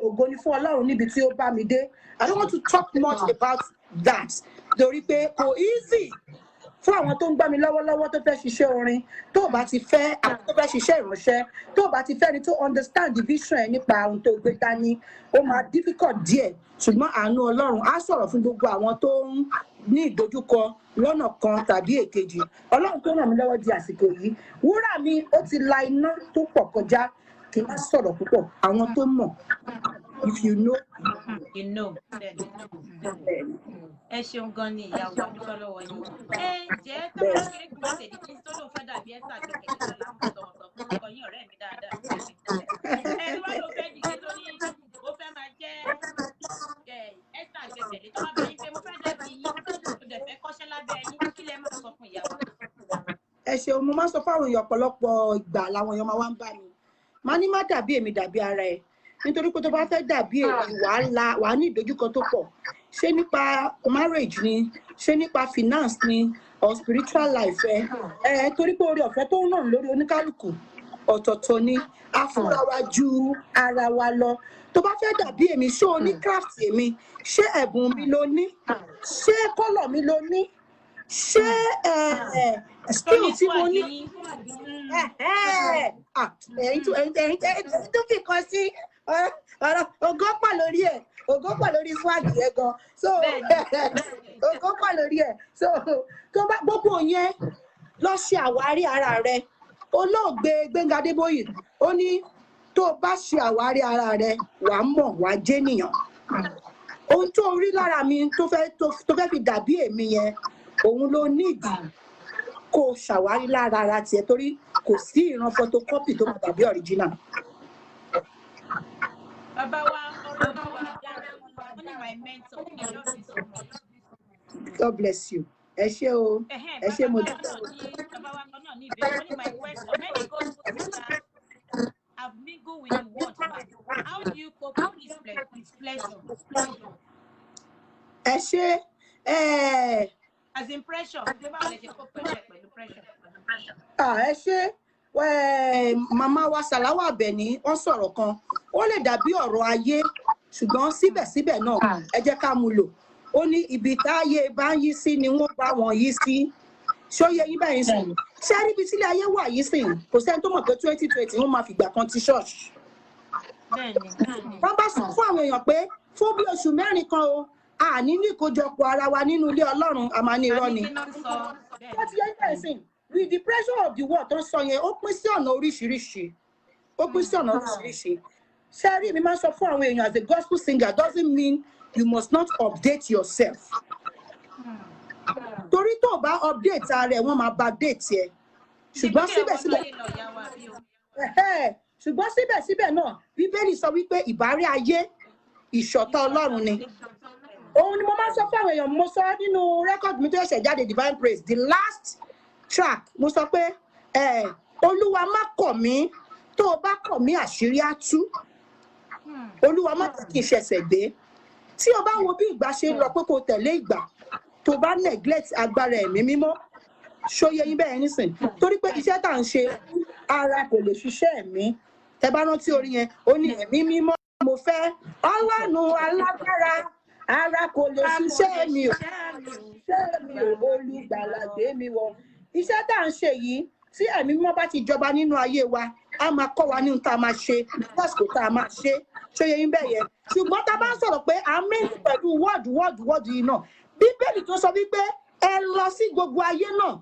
ògo ni fún Ọlọ́run níbi tí ó bá mi dé. I don't want to talk much about that torí pé kò easy fún àwọn tó ń gbá mi lọ́wọ́lọ́wọ́ tó fẹ́ ṣiṣẹ́ orin tó bá ti fẹ́ àwọn tó fẹ́ ṣiṣẹ́ ìránṣẹ́ tó bá ti fẹ́ ni tó understand the vision ẹ̀ nípa ohun tó gbé dání ó máa difficult díẹ̀ ṣùgbọ́n àánú Ọlọ́run á sọ̀rọ̀ fún gbogbo àwọn tó ń ní ìdojúkọ lọ́nà kan tàbí èkejì Ọlọ́run tó ràn mí lọ́wọ́ di àsìkò yìí wúrà mi ó ti la iná tó pọ̀ kọjá kí n má sọ̀rọ̀ púpọ̀ àwọn tó mọ̀ if you know. You know. Ẹ ṣeun gan ni ìyàwó àdúgbò lọ́wọ́ yìí. Ẹ jẹ́ tọ́lá kéré kí wọ́n tẹ̀lé kí n tó lò fẹ́ dàbí ẹ́sà gbẹ̀kẹ̀ lọ́la ń sọ̀rọ̀ fún ọkọ yín ọ̀rẹ́ mi dáadáa. Ẹ wá ló fẹ́ dìde tó ní ó fẹ́ máa jẹ́ ẹ́sà gbẹ̀kẹ̀ tó wá bẹ yín pé mo fẹ́ dàbí yín ó dẹ̀ fẹ́ kọ́ṣẹ́ lábẹ́ yín kí lẹ máa sọ fún ìyàwó. Ẹ ṣeun mo máa ń sọ fáwọn èèyàn ọ̀pọ̀lọpọ̀ ìgbà làwọn èèyàn máa wá ń bá mi. Màá ní má dàbí èmi dàbí ara ẹ̀ nítorí pé tó bá fẹ́ dàbí èmi wàá ní ìdojúkọ tó pọ̀ ṣé nípa marriage ni ṣé nípa finance ni or spiritual life torí pé oore ọ̀fẹ́ tó ń ràn lórí oníkálukú ọ̀tọ̀ọ̀tọ̀ ni a fúnra wa ju ara wa lọ tó bá fẹ́ dàbí èmi ṣé o ní craft èmi ṣé ẹ̀bùn mi ló ní ṣé kọ́lọ̀ mi ló ní ṣé skill tí mo ní ẹ̀yin tó fi kan sí ògo pọ̀ lórí ẹ̀ ògo pọ̀ lórí swag yẹn gan so ògo pọ̀ lórí ẹ̀ so tó bá gbogbo yẹn lọ ṣe àwárí ara rẹ olóògbé Gbénga Adébóyè ó ní tó bá ṣe àwárí ara rẹ wàá mọ̀ wàá jẹ́nìyàn ohun tó rí lára mi tó fẹ́ fi dàbí èmi yẹn òun ló nídìí kó ṣàwárí lára ara tiẹ̀ torí kò sí ìran photocopy tó máa dàbí original. Bàbá wa ọ̀rọ̀ náà wà dára wọ́n ní my mentor I love you so much. God bless you. Ẹ ṣé o ẹ ṣé mo dúpẹ́. Bàbá wa kan náà ní ìbéèrè wọ́n ní my question many gospel sisters have mingled with the world man how do you cope with this pleasure? Ẹ ṣé as in pressure báwo lè ṣe cope pẹ̀lú pressure? Ẹ ṣé màmá wa Sàláwà Àbẹ̀ní wọ́n sọ̀rọ̀ kan ó lè dàbí ọ̀rọ̀ ayé ṣùgbọ́n síbẹ̀síbẹ̀ náà ẹ jẹ́ ká mú lò ó ní ibi táyé bá ń yí sí ni wọ́n bá wọn yí sí ṣóyẹ yín báyìí sìn ṣé rí ibi tílé ayé wà yìí sìn kò sẹ́ni tó mọ̀ pé 2020 wọ́n máa fìgbà kan ti ṣọ́ọ̀ṣì. wọ́n bá sọ fún àwọn èèyàn pé fún bí oṣù mẹ́rin kan o àní ní ìkójọpọ̀ ara wa nínú ilé Ọlọ́run a máa ní irọ́ ni. wọ́n ti yẹ yín báyìí sìn with the pressure of the world tó ń sọ yẹn ó pín sí ọ̀nà oríṣiríṣi ṣé rí mi máa ń sọ fún àwọn èèyàn as a gospel singer doesn't mean you must not update yourself torí tó o bá update ara ẹ wọ́n máa bá date ẹ ṣùgbọ́n síbẹ̀síbẹ̀ náà Bíbélì sọ wípé ìbárí ayé ìṣọ̀tá Ọlọ́run ni òun ni mo máa ń sọ fún àwọn èèyàn mo sọ nínú rẹ́kọ̀dì mi tó ṣẹ̀ṣẹ̀ jáde Divine Praise the last track mo sọ pé Olúwa má kọ̀ mí tó o bá kọ̀ mí àṣírí á tú Olúwa má kí n ṣẹ̀ṣẹ̀ gbé tí o bá wo bí ìgbà ṣe ń lọ pé kò tẹ̀lé ìgbà tó bá neglect agbára ẹ̀mí mímọ́ ṣóyẹ yín bẹ́ẹ̀ nísìn torí pé iṣẹ́ tá à ń ṣe ara kò lè ṣiṣẹ́ ẹ̀mí tẹ bá rántí orin yẹn ó ní ẹ̀mí mímọ́ mo fẹ́ Ọlọ́run alágbára ara kò lè ṣiṣẹ́ mi ò olùgbàlà gbé mi wọ̀ iṣẹ́ tá à ń ṣe yìí tí ẹ̀mí mímọ́ bá ti jọba nínú ayé wa a máa kọ́ wa ní ohun tá a máa ṣe lásìkò tá a máa ṣe ṣóyẹ yín bẹ́ẹ̀ yẹn ṣùgbọ́n tá a bá ń sọ̀rọ̀ pé a mí pẹ̀lú wọ́ọ̀dù yìí náà Bíbélì tó sọ wípé ẹ lọ sí gbogbo ayé náà.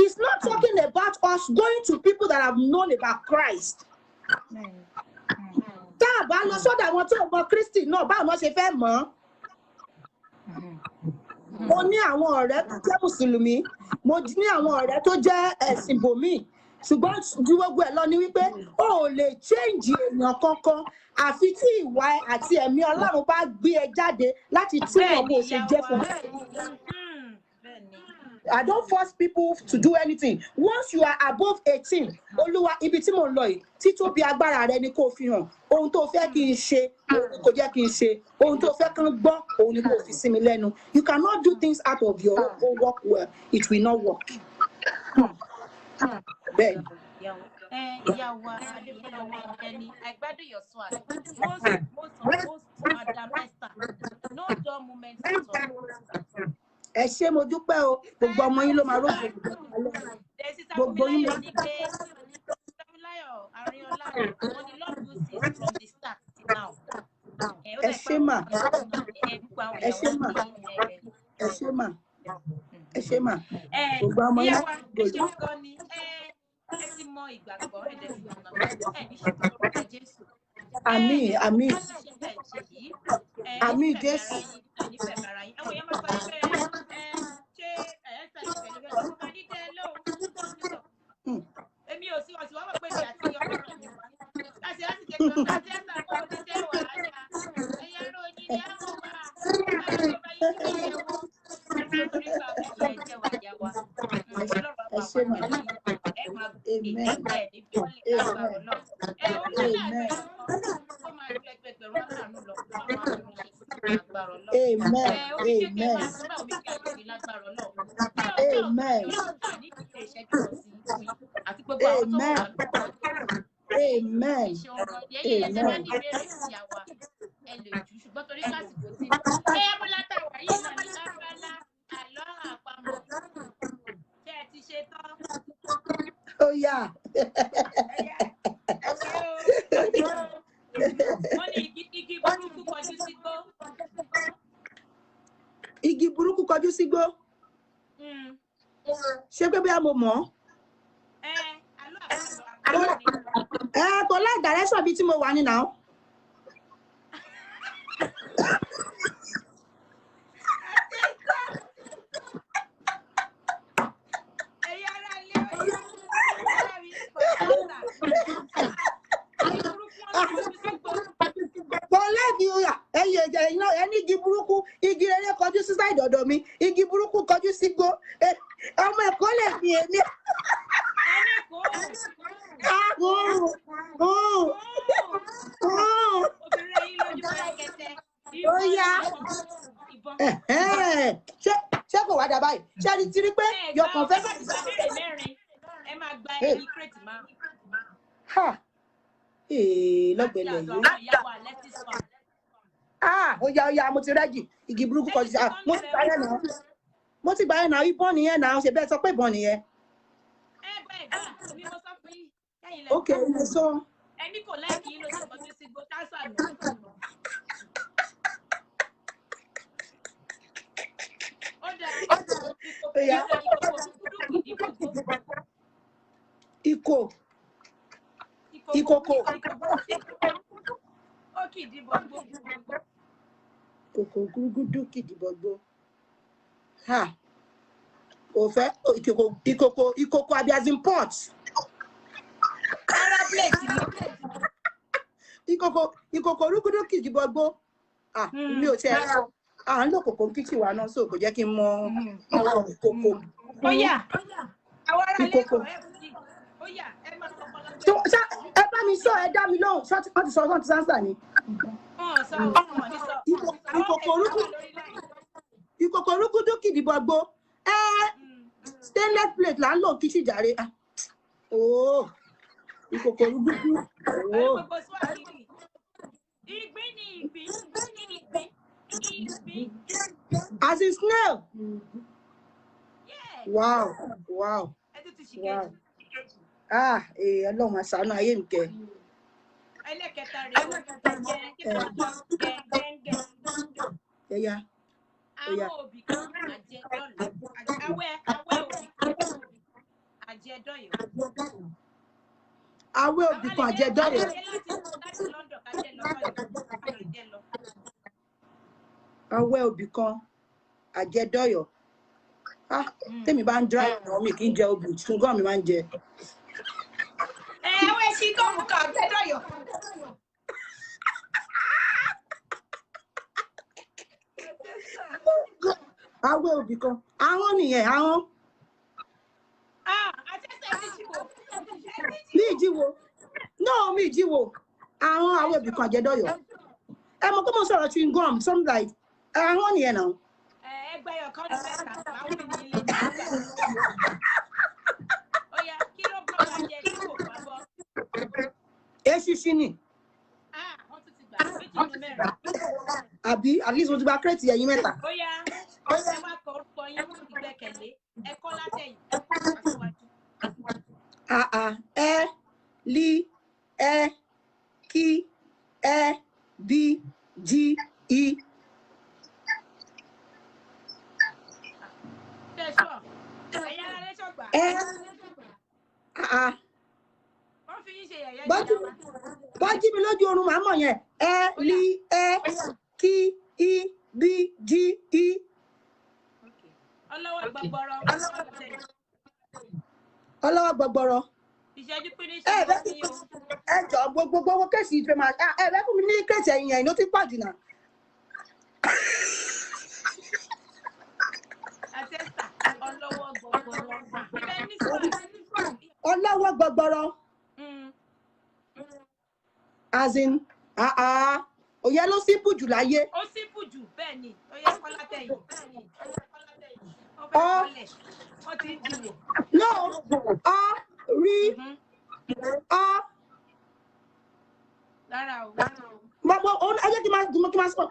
It's not talking about us going to people that have known about Christ. Tá a bá lọ sọ́dọ̀ àwọn tó mọ Kristi náà, báwo ni wọ́n ṣe fẹ́ mọ̀? Mo ní àwọn ọ̀rẹ́ tó jẹ́ Mùsùlùmí, mo ní àwọn ọ̀rẹ́ tó jẹ́ ẹ̀sìn bòmíì, ṣùgbọ́n ju gbogbo ẹ̀ lọ ni wípé o ò lè change èèyàn kankan àfi tí ìwà àti ẹ̀mí Ọlọ́run bá gbé ẹ jáde láti túnbọ̀ bó ṣe jẹ́ fún mi. I don't force people to do anything. Once you are above 18, Olúwa ibi tí mo ń lọ yìí, títóbi agbára rẹ ni kó fi hàn. Ohun tó fẹ́ kí n ṣe, òun ni kò jẹ́ kí n ṣe. Ohun tó fẹ́ kán gbọ́, òun ni kò fi sí mi lẹ́nu. You cannot do things out of your own work well. It will not work. Bẹ́ẹ̀ni. Ìyá wa Adébọ́lá ẹni àgbàdo yọ̀sùn àti most Madam Esther, no dull moment at all. Ẹ ṣé mo dúpẹ́ o, gbogbo ọmọ yín ló máa rògbò gbogbo yín ló. Ẹ ṣé mà, ẹ ṣé mà, ẹ ṣé mà, ẹ ṣé mà, gbogbo ọmọ yín ló. Ẹ ti mọ ìgbàgbọ́ ẹ̀dẹ̀ sí ọ̀nà ẹ̀ ní ṣùgbọ́n orúkọ Jésù. Àmín, àmín, àmín Jésù. Èmi ò sí ọ̀sìn wọ́n mọ̀ pé mi àti Ọlọ́run mi wá. Láti kékeré láti ẹ̀sà kó o ti ṣe wàhálà. Ẹ̀yà ló ní ní àwọn wà. Láti ọba yìí ti ṣe wọ́n. Láti orí bá ọ̀pọ̀ ẹ̀jẹ̀ wà yá wa. Ẹ ṣé mà. Oh yeah. Igi burúkú kọjú sígbó. Ṣé pé bí a mo mọ̀? Kò láì direction bí tí mo wà ní náà. Ẹni igi burúkú, igi rere kọjú sí side ọ̀dọ̀ mi, igi burúkú kọjú sígbó. Ọmọ ẹ̀kọ́ lè fi èmi. Ó yá. Ṣé kò wá dà báyìí? Ṣé ẹni tí rí pé yọkàn fẹ́ bá ẹ máa gba ẹni crate márùn-ún. Lọ́gbẹ̀lẹ̀ yìí. Ó yá, mo ti rẹ́jì. Igi burúkú kọjú sí. Mo ti gbà yẹn náà. Mo ti gbà yẹn náà. Ìbọn nìyẹn náà. Ṣe bẹ́ẹ̀ sọ pé ìbọn nìyẹn. Ok, ilé sọ. Ẹni kò lẹ́yìn yìí ló ti kọjú sí gbó tásà mi. Ó dáa. Ìkòkò. Ó kìdí gbogbo. Kòkò gúrúgúdú kìdí gbogbo. Kò fẹ́ ìkòkò àbí as in pot. Ara plate ni. Ìkòkò rúgúdú kìdí gbogbo. Mi ò tiẹ̀ à ń lò kòkò kíkì wa náà so kò jẹ́ kí n mọ ìkòkò. Ó yá. Àwọn ará ilé ẹ̀kọ́ ó yá ẹ máa sọ ọpọlọ. Ẹ bá mi sọ ẹ dá mi lóhùn wọ́n ti sọ wọ́n ti sáńsà ni. Ìkòkò rúgúdú kìdí gbogbo. Stainless plate là ń lò kíkì jàre. Ìkòkò rúgúdú. Ìgbín ni ìgbín. As in snail. Yeah. Wow. Ọlọ́run àṣàánú ayé mi kẹ. Ẹlẹ́kẹta rẹ̀ Ẹ̀yà. àwọn òbí kan àjẹdọ́lọ̀ awẹ́ òbí kan àjẹdọ́yọ̀. Awẹ́ òbí kan àjẹdọ́yọ̀. láti London kájẹ lọ kájẹ lọ. Awẹ́ òbí kan àjẹdọ́yọ̀. Tèmi bá ń drive náà mi kì í jẹ obì ṣùgbọ́n mi máa ń jẹ. Awẹ́ sí gọ́ọ̀mù kan àjẹdọ́yọ̀. Awẹ́ òbí kan àwọn nìyẹn àwọn. Àtẹ́sẹ̀ ti jíwò. Mi ìjíwò náà mi ìjíwò àwọn awẹ́ òbí kan àjẹdọ́yọ̀. Ẹ mọ̀ pé mo sọ̀rọ̀ chewing gum something like àwọn nìyẹn náà. Ẹgbẹ́ ọ̀kan ní mẹ́ta máa wù ní ilé nígbà. Ó yá kí ló bọ́ wa jẹ kí kò bá bọ́. Eṣinṣin ni. Wọ́n tún ti gbà méjì ní mẹ́rin. Àbí at least mo ti gba kírètì ẹyin mẹ́ta. Ó yá ẹ wá kọ orúkọ yín ìgbẹ́kẹ̀lé ẹ kọ́ látẹ̀yìn. Ẹ lí ẹ kí ẹ bí jí i. Tẹ̀sọ̀ ẹ̀yà alẹ́ ṣọ̀gbà. Wọ́n fi yín ṣe yẹ̀yẹ́ ìjọba. Bọ́jí mi lójú oorun màá mọ̀ yẹn. Ẹ lí ẹ kí i bí jí i. Ọlọ́wọ́ gbọgbọrọ. Ọlọ́wọ́ gbọgbọrọ. Ìṣẹ́jú pín ní Ẹ jọ gbogbo kéèsì ìfẹ́ máa ẹ bẹ́ẹ̀ fún mi ní kéèsì ẹ̀yìn ẹ̀yìn ló ti pàjù náà. Àtẹ́sà ọlọ́wọ́ gbọgbọrọ. Ibẹ̀ ní sọ̀rọ̀. Ọlọ́wọ́ gbọgbọrọ. As in òye ló sípù jù láyé. Ó sípù jù bẹ́ẹ̀ ni ó yẹ kọ́ látẹ̀yìn. Wọ́n ti ń jìnnà. No, rí Lára o. Ẹ jẹ́ kí n máa sọ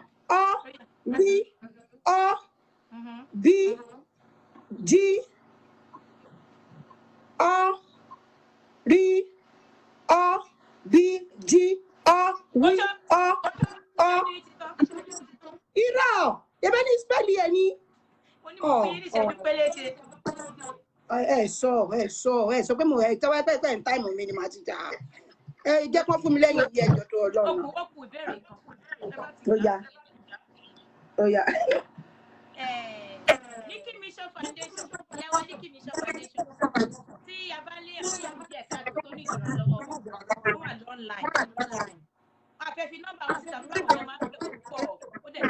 rí bí jí rí bí jí wí irọ́ ebe ní spẹ́lì ẹ̀ ní. Mo fi ní ìṣẹ́jú péléte. Ẹ sọ pé mo tẹ́wọ́ pẹ́ ń táìmù mi ni màá ti jà ẹ jẹ́ kán fún mi lẹ́yìn ìdí ẹjọ́ tó Ọlọ́run. Ó kù ìbéèrè kan. Ó yá. Nikki Mission Foundation ìyàwó Nikki Mission Foundation tí a bá lé ẹ̀kọ́ díẹ̀ káàdì tó ní ìrànlọ́wọ́ ó wà online. Àfẹ́fí nọ́mbà wọn síta fún àwọn ọmọ àgbẹ̀ púpọ̀ ó dẹ̀ tó.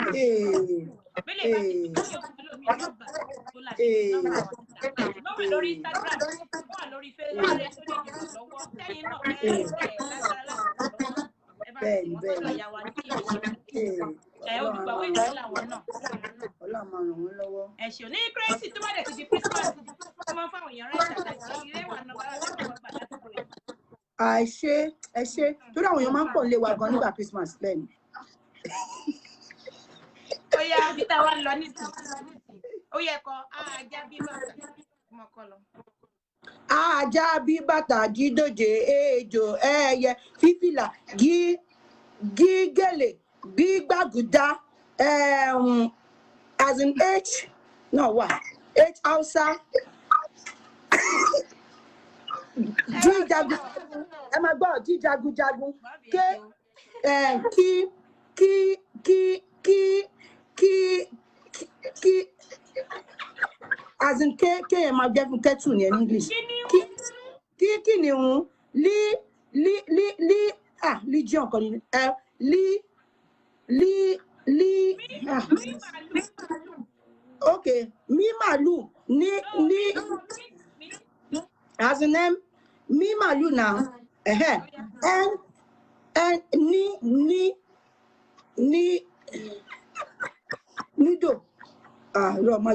Bẹ́lẹ̀ bá ti fi kí òkú lómi nọ́mbà tó láti nọ́mbà wọn síta. Wọ́n wà lórí Instagram, wọ́n wà lórí Facebook tó ní ìrànlọ́wọ́. Tẹ́yìn náà lágbára láti lọ́wọ́. Ẹ bá ti wọ́n sọ̀rọ̀ ìyàwó Nikki Mission. Olùgbàwé ìlú làwọn náà. Ọlọ́run máa ràn wọ́n lọ́wọ́. Ẹ ṣeun ní kírésì tó bá dẹ̀ ti di Christmas wọ́n máa ń fáwọn èèyàn rẹ̀ ṣàtàkì ilé ìwà náà wọ́n gbà lásìkò yìí. Ẹ ṣe torí àwọn èèyàn máa ń pọ̀ lé wa gan nígbà Christmas bẹ́ẹ̀ ni. Ó yá bí táwa ń lọ nísìnyí ó yẹ kọ ajá bí bàtà mọ́kọ́ lọ. Ajá bí bàtà jídòjé ejò ẹyẹ fífìlà gígèlè gbígbàgùdá as in H no what H Hausa jíjagun ẹ máa gbọ́ jíjagunjagun kí as in k ẹ máa jẹ́ fún kettle ní English kí ni òun legion kan ní okay mi màlúù ní as in mi màlúù now nídò rọ ma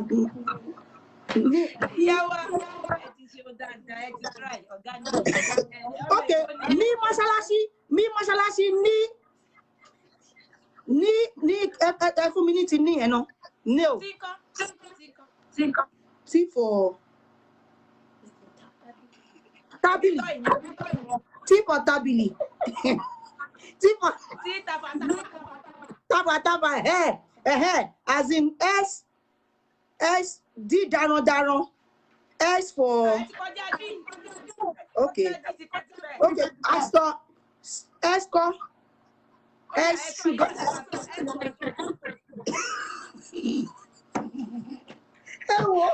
ìyàwó ẹ ti ṣe dáadáa ẹ ti try ọ̀gá ní okay ní mọ́ṣáláṣí ní ẹ fún mi ní ti ní ẹ̀ náà no tí for tábìlì tí for tábìlì tí for tábàtábà as in S D daran. S for okay. Okay, Astor. S call. S sugar. Ẹ̀wọ̀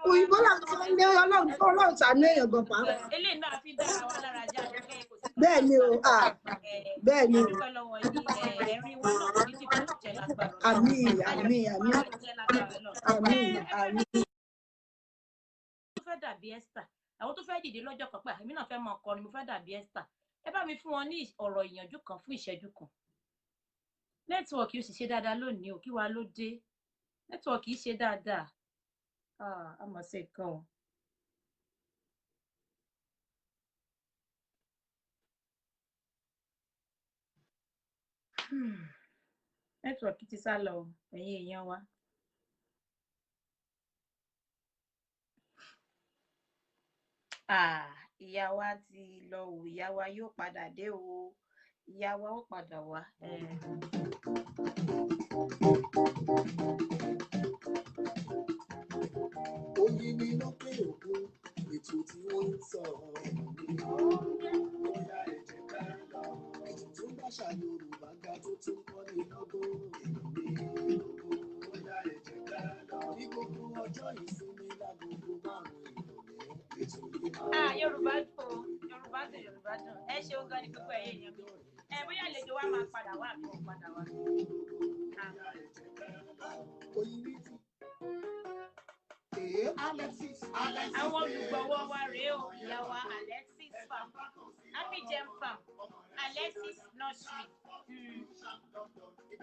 òyìnbó làwọn sọ ní Ọlọ́run ṣàánú èèyàn gan pa. Eléyìí náà fi dára wa lára já ní pé kò sí. Bẹ́ẹ̀ ni o, bẹ́ẹ̀ ni o. Ẹ̀rín wa náà kò ní dìbò jẹ́ lágbára. Àmín. Tó fẹ́ dàbí Esther, àwọn tó fẹ́ dìde lọ́jọ́ kan pé èmi náà fẹ́ mọ ọkọ ni mo fẹ́ dàbí Esther. Ẹ bá mi fún wọn ní ọ̀rọ̀ ìyànjú kan fún ìṣẹ́jú kan. Nẹ́tíwọ̀kì ó sì ṣe dáadáa lónìí o, kí wàá ló dé? Nẹ́tíwọ̀kì yìí ṣe dáadáa. A mọ̀ sí nǹkan o. Nẹ́tíwọ̀kì ti sá lọ ẹ̀yin èèyàn wa. Ìyá wa ti lọ wò, ìyá wa yóò padà dé o. Ìyá wa ó padà wá. Oyin ni lókè òkun, ètò tí wọ́n ń sọ bóyá ẹ̀jẹ̀ ká lọ. Ètò tó ń báṣà Yorùbá ga tó tún kọ́ ní lọ́gbọ́n èmi bóyá ẹ̀jẹ̀ ká lọ. Ní gbogbo ọjọ́ ìsinmi lágogo 5 ìrọ̀lẹ́ ètò yìí máa ń Yorùbá dùn. Ẹ ṣeun gan ni gbogbo ẹ̀yin èèyàn mi. Bóyá àlejò wa máa padà wá àbí wọn padà wá. Oyin ní ti. Àwọn olùgbọ̀wọ́ wa rèé o, ìyá wa Alexis Farm, Happy Gem Farm, Alexis Nursery.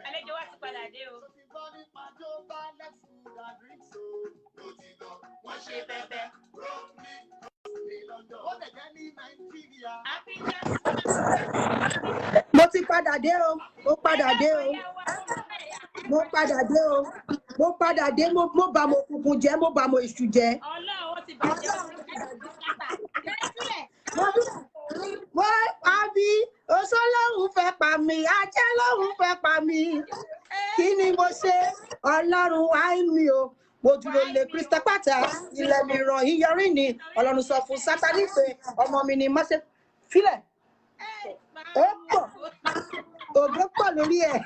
Àlejò wa ti padà dé o. Wọ́n ṣe bẹ́bẹ́. Happy Gem Farm. Mo ti padà dé o. Mo padà dé o. Mo padà dé. Mo bá mo kùkùn jẹ́, mo bá mo èṣù jẹ́. Ọlọ́run ti bàjẹ́ wọ́n àbí oṣó lóhùn fẹ́ pa mí, ajé lóhùn fẹ́ pa mí. Kí ni mo ṣe? Ọlọ́run wáì mi o. Mo dúró lé Krista pátá, ilẹ̀ mi ràn yíyọrí ni. Ọlọ́run sọ fún Sátánì pé ọmọ mi ni má ṣe filẹ̀. Ó pọ̀. Ògo pọ̀ lórí ẹ̀.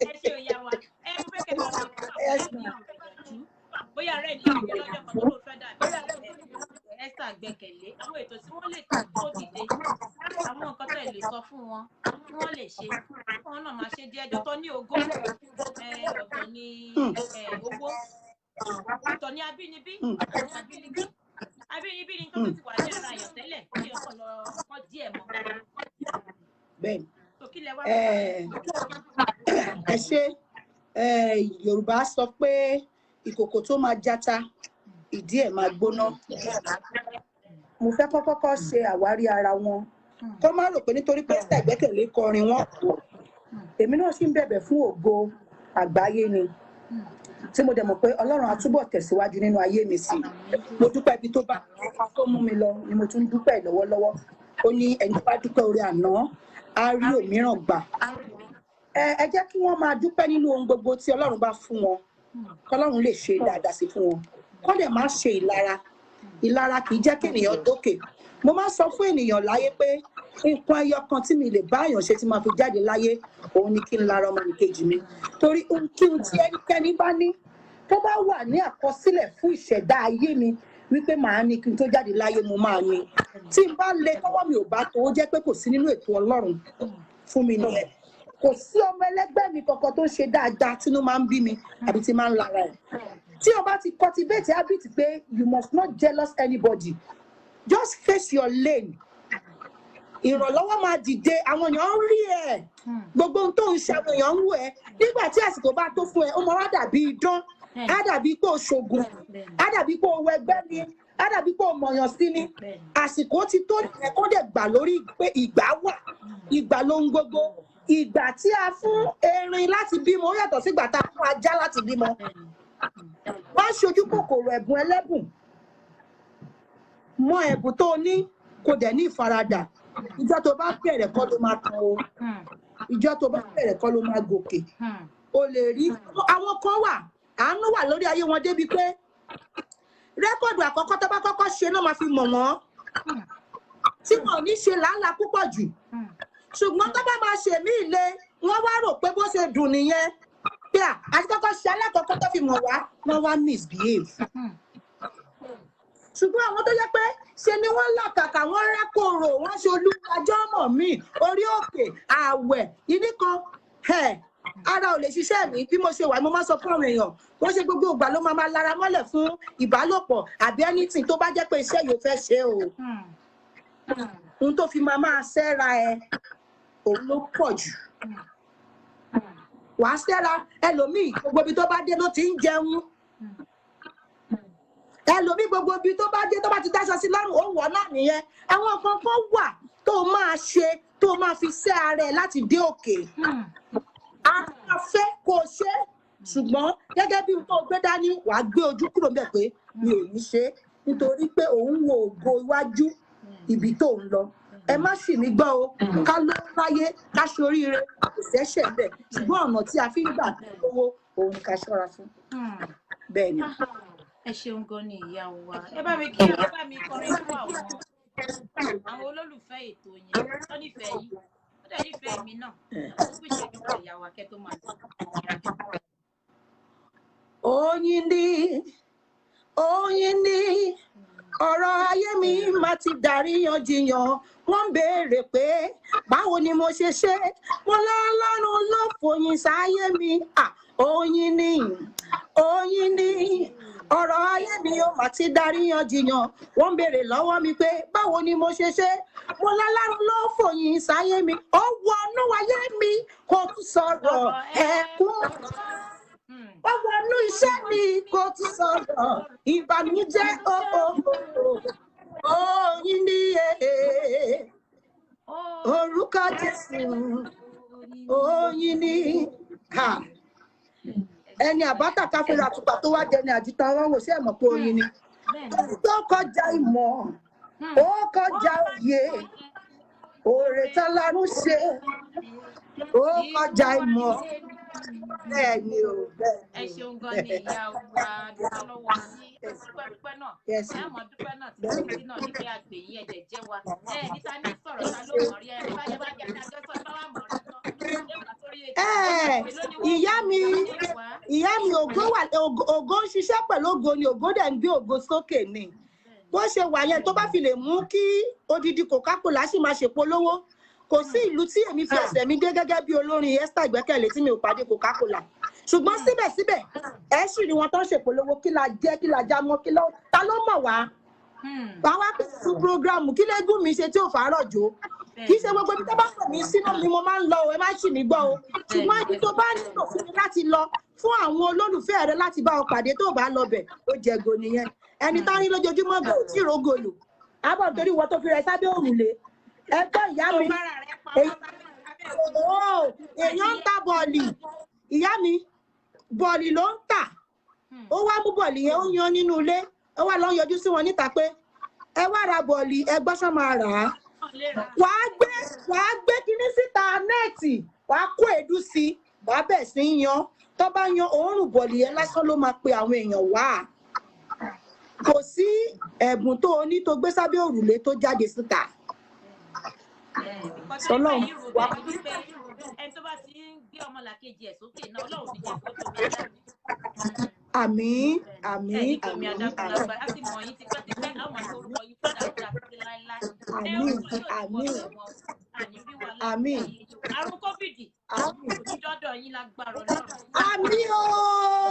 Ẹ ṣe òyà wa. Mo fẹ́ kẹ́ bá mi bóyá rẹ̀ ní ìdílé lọ́jọ́ kan tó fẹ́ dàbí Esther gbẹ́kẹ̀lé àwọn ètò tí wọ́n lè tó dìde àwọn nǹkan tó lè sọ fún wọn tí wọ́n lè ṣe wọn náà máa ṣe díẹ̀ ọ̀tọ̀ ní ògo ọ̀tọ̀ ní owó ọ̀tọ̀ ní abínibí ni tó ti wà ní ara àyàn tẹ́lẹ̀ kí ọkọ̀ lọ kọ́ díẹ̀ mọ́. Bẹ́ẹ̀ni. tó kí lẹ wá. Ẹ ṣe Yorùbá sọ pé ìkòkò tó máa játa ìdí ẹ̀ máa gbóná. Mo fẹ́ kọ́kọ́ ṣe àwárí ara wọn kó má rò pé nítorí pé Esther Ìgbẹ́kẹ̀lé kọrin wọn èmi náà sì ń bẹ̀bẹ̀ fún ògo àgbáyé ni tí mo dẹ̀ mọ̀ pé Ọlọ́run á túbọ̀ tẹ̀síwájú nínú ayé mi sí. Mo dúpẹ́ ibi tó bá tó mú mi lọ ni mo tún dúpẹ́ lọ́wọ́lọ́wọ́. Ó ní ẹni tó bá dúpẹ́ oore àná á rí òmíràn gbà. Ẹ jẹ́ kí wọ́n máa dúpẹ́ nínú ohun gbogbo tí Ọlọ́run bá fún wọn kọ́lọ́run lè ṣe dáadáa sí fún wọn kọ́ dẹ̀ má ṣe ìlara kì í jẹ́ kí ènìyàn dókè. Mo máa sọ fún ènìyàn láyé pé nǹkan ẹyọ kan tí mi lè bá èèyàn ṣe tí máa fi jáde láyé òun ni kí n lara ọmọnìkejì mi torí ohunkóhun tí ẹnikẹ́ni bá ní tó bá wà ní àkọsílẹ̀ fún ìṣẹ̀dá ayé mi wípé màá ní kí n tó jáde láyé mo máa ní tí n bá lè tọ́wọ́ mi ò bá tó ó jẹ́ pé kò sí nínú ètò Ọlọ́run fún mi nìyẹn. Kò sí ọmọ ẹlẹgbẹ́ mi kankan tó ń ṣe dáadáa tínú máa ń bí mi àbí tí máa ń lara ẹ̀. Tí o bá ti cultivate habit pé you must not jealous anybody, just face your lane. Ìrànlọ́wọ́ máa dìde, àwọn èèyàn ń rí ẹ̀. Gbogbo ohun tó ń ṣe àwọn èèyàn ń wò ẹ́. Nígbà tí àsìkò bá tó fún ẹ, ó máa wá dàbí idán, á dàbí pé o ṣògùn, á dàbí pé o wẹgbẹ́ ni, á dàbí pé o mọ̀yàn sí ni. Àsìkò ti tó ẹ̀kọ́ dẹ̀ gbà lórí pé ìgbà wà, ìgbà ló ń gbogbo. Ìgbà tí a fún erin láti bímọ ó yàtọ̀ sí ìgbà tá a fún ajá láti bímọ. Wọ́n ṣojú kòkòrò ẹ̀bùn ẹlẹ́bùn. Mọ ẹ̀bùn tó ní kò dẹ̀ ní ìfaradà. Ìjọ́ tó bá bẹ̀rẹ̀ kọ́ ló máa kan o. Ìjọ́ tó bá bẹ̀rẹ̀ kọ́ ló máa gòkè. o lè rí àwọn kan wà àánú wà lórí ayé wọn débi pé rẹ́kọ̀dù àkọ́kọ́ tó bá kọ́kọ́ ṣe náà máa fi mọ̀ wọ́n tí wọn ò ní ṣe làálàá púpọ̀ jù ṣùgbọ́n tó bá máa ṣe mí ilé wọ́n wá rò pé bó ṣe dùn nìyẹn pé àti kọ́kọ́ ṣe alákọ̀ọ́kọ́ tó fi mọ̀ wá wọ́n wá misbehave ṣùgbọ́n àwọn tó yẹ pé ṣe ni wọ́n làkàkà wọ́n rákòrò wọ́n ṣe olúwàjọ́ mọ̀ mí orí òkè ààwẹ̀ ìdí kan ara ò lè ṣiṣẹ́ mi bí mo ṣe wà mo máa sọ fún àwọn èèyàn wọ́n ṣe gbogbo ìgbà ló máa lára mọ́lẹ̀ fún ìbálòpọ̀ àbí anything tó bá jẹ́ pé iṣẹ́ yóò fẹ́ ṣe o ohun tó fi máa ṣẹ́ra ẹ òun ló pọ̀ jù wàá ṣẹ́ra ẹlòmíì gbogbo ibi tó bá dé ló ti ń jẹun ẹlòmíì gbogbo ibi tó bá dé tó bá ti dáṣọ sí lọ́rùn ó wọ̀ náà nìyẹn àwọn kankan wà tó máa ṣe tó máa fi ṣẹ́ ara ẹ láti dé òkè a fẹ́ kó ṣe ṣùgbọ́n gẹ́gẹ́ bí tó gbé dání wàá gbé ojú kúrò ńbẹ̀ pé mi ò ní ṣe nítorí pé òun wo ògo iwájú ibi tó ń lọ ẹ má sì mí gbọ́ o ká ló láyé ká ṣoríire kò ṣẹ̀ṣẹ̀ bẹ́ẹ̀ ṣùgbọ́n ọ̀nà tí a fi ń gbà lówó òun ni ká ṣọ́ra fún bẹ́ẹ̀ ni. ẹ ṣeun gan ni ìyá wa ẹ bá mi kí ẹ bá mi kọrin fún àwọn olólùfẹ́ ètò yẹn tó nífẹ̀ẹ́ yìí ó dẹ̀ nífẹ̀ẹ́ mi náà ó fi ṣèjú pọ̀ ìyá wa kẹ́ tó máa lọ. Oyin ni ọ̀rọ̀ ayé mi máa ti dàríyànjiyàn wọ́n ń béèrè pé báwo ni mo ṣe ṣe mo lọ́lọ́run ló fòyìn sáyé mi oyin ni ọ̀rọ̀ ayé mi ó máa ti dàríyànjiyàn wọ́n ń béèrè lọ́wọ́ mi pé báwo ni mo ṣe ṣe mo lọ́lọ́run ló fòyìn sáyé mi ó wọnú ayé mi kò tún sọ̀rọ̀ ẹkún. Ọwọ́ inú iṣẹ́ mi kò tún sọ̀rọ̀ ìbànújẹ́ oyin ni orúkọ Jésù oyin ni ẹni àbátà káfíńrà àtùpà tó wá jẹ ní àjùtà wọn wò sí ẹ̀mọ́ pé oyin ni tó kọjá ìmọ̀ ó kọjá òye òòrè tọ́lárún ṣe ó kọjá ìmọ̀. Bẹ́ẹ̀ ni o, bẹ́ẹ̀ ni. Ẹ ṣeun gan ni ìyá wa dúpẹ́ lọ́wọ́ sí dúpẹ́ náà. Ẹ mọ̀ dúpẹ́ náà títí náà ní pé àgbè yín ẹ̀jẹ̀ jẹ́ wa. Níta ní sọ̀rọ̀ ta ló mọ̀ rí ẹ bá yẹ bá jẹ́ àjọ sọ̀rọ̀ bá wà mọ̀ rí tán. Ìyá mi ògo ń ṣiṣẹ́ pẹ̀lú ògo ni ògo dẹ̀ ń gbé ògo sókè ni. Bó ṣe wà yẹn tó bá fi lè mú kí odidi Coca-Cola sì máa ṣèpolówó. Kò sí ìlú tí èmi fi ẹsẹ̀ mi dé gẹ́gẹ́ bí olórin Esther Ìgbẹ́kẹ̀lé tí mi ò pàdé Coca-Cola ṣùgbọ́n síbẹ̀síbẹ̀ ẹ sì rí wọn tó ń ṣèpolówó kí la jẹ́ kí la já mọ́ ta ló mọ̀ wá wá pẹ̀lú programu kí lẹ́gùn mi ṣe tí ò fàárọ̀ jó kì í ṣe gbogbo ibi tó bá pè mí sínú ni mo máa ń lọ ẹ má ṣì mí gbọ́ o ṣùgbọ́n ibi tó bá nílò fún mi láti lọ fún àwọn olólùfẹ́ rẹ láti bá ọ pàdé tó bá lọ bẹ̀ ó jẹ̀gò nìyẹn ẹni tá rí lójoojúmọ́ gbọ́ ò tí ì rógò lò ábọ̀ torí wọ́n tó fi rẹ sábẹ́ òrùlé ẹgbẹ́ ìyá mi èèyàn ń ta bọ̀ọ̀lì ìyá mi bọ̀ọ̀lì ló ń tà ó wá mú bọ̀ọ̀lì yẹn ó yan nínú ilé ó wá lọ yọjú sí wọn níta pé ẹ wá ra bọ̀ọ̀lì ẹgbọ́n sọ máa rà á wàá gbé kinní síta nẹ́ẹ̀tì wàá kó èédú sí wàá bẹ̀ sí yan tó bá yan òórùn bọ̀ọ̀lì yẹn lásán ló máa pe àwọn èèyàn wá kò sí ẹ̀bùn tó o ní tó gbé sábẹ́ òrùlé tó jáde síta. Ọlọ́run wà ẹni tó bá ti ń gbé ọmọlàkejì ẹ̀ sókè náà Ọlọ́run ti jẹ́ kó tóbi adágún. Àmín àmín àmín àmín a ti mọ̀ yín tipẹ́tipẹ́ àwọn àti orúkọ yín fún dáadáa títí láéláé. Àmín àmín àrùn COVID òjijọ́dọ̀ yín lágbára Ọlọ́run. Àmín o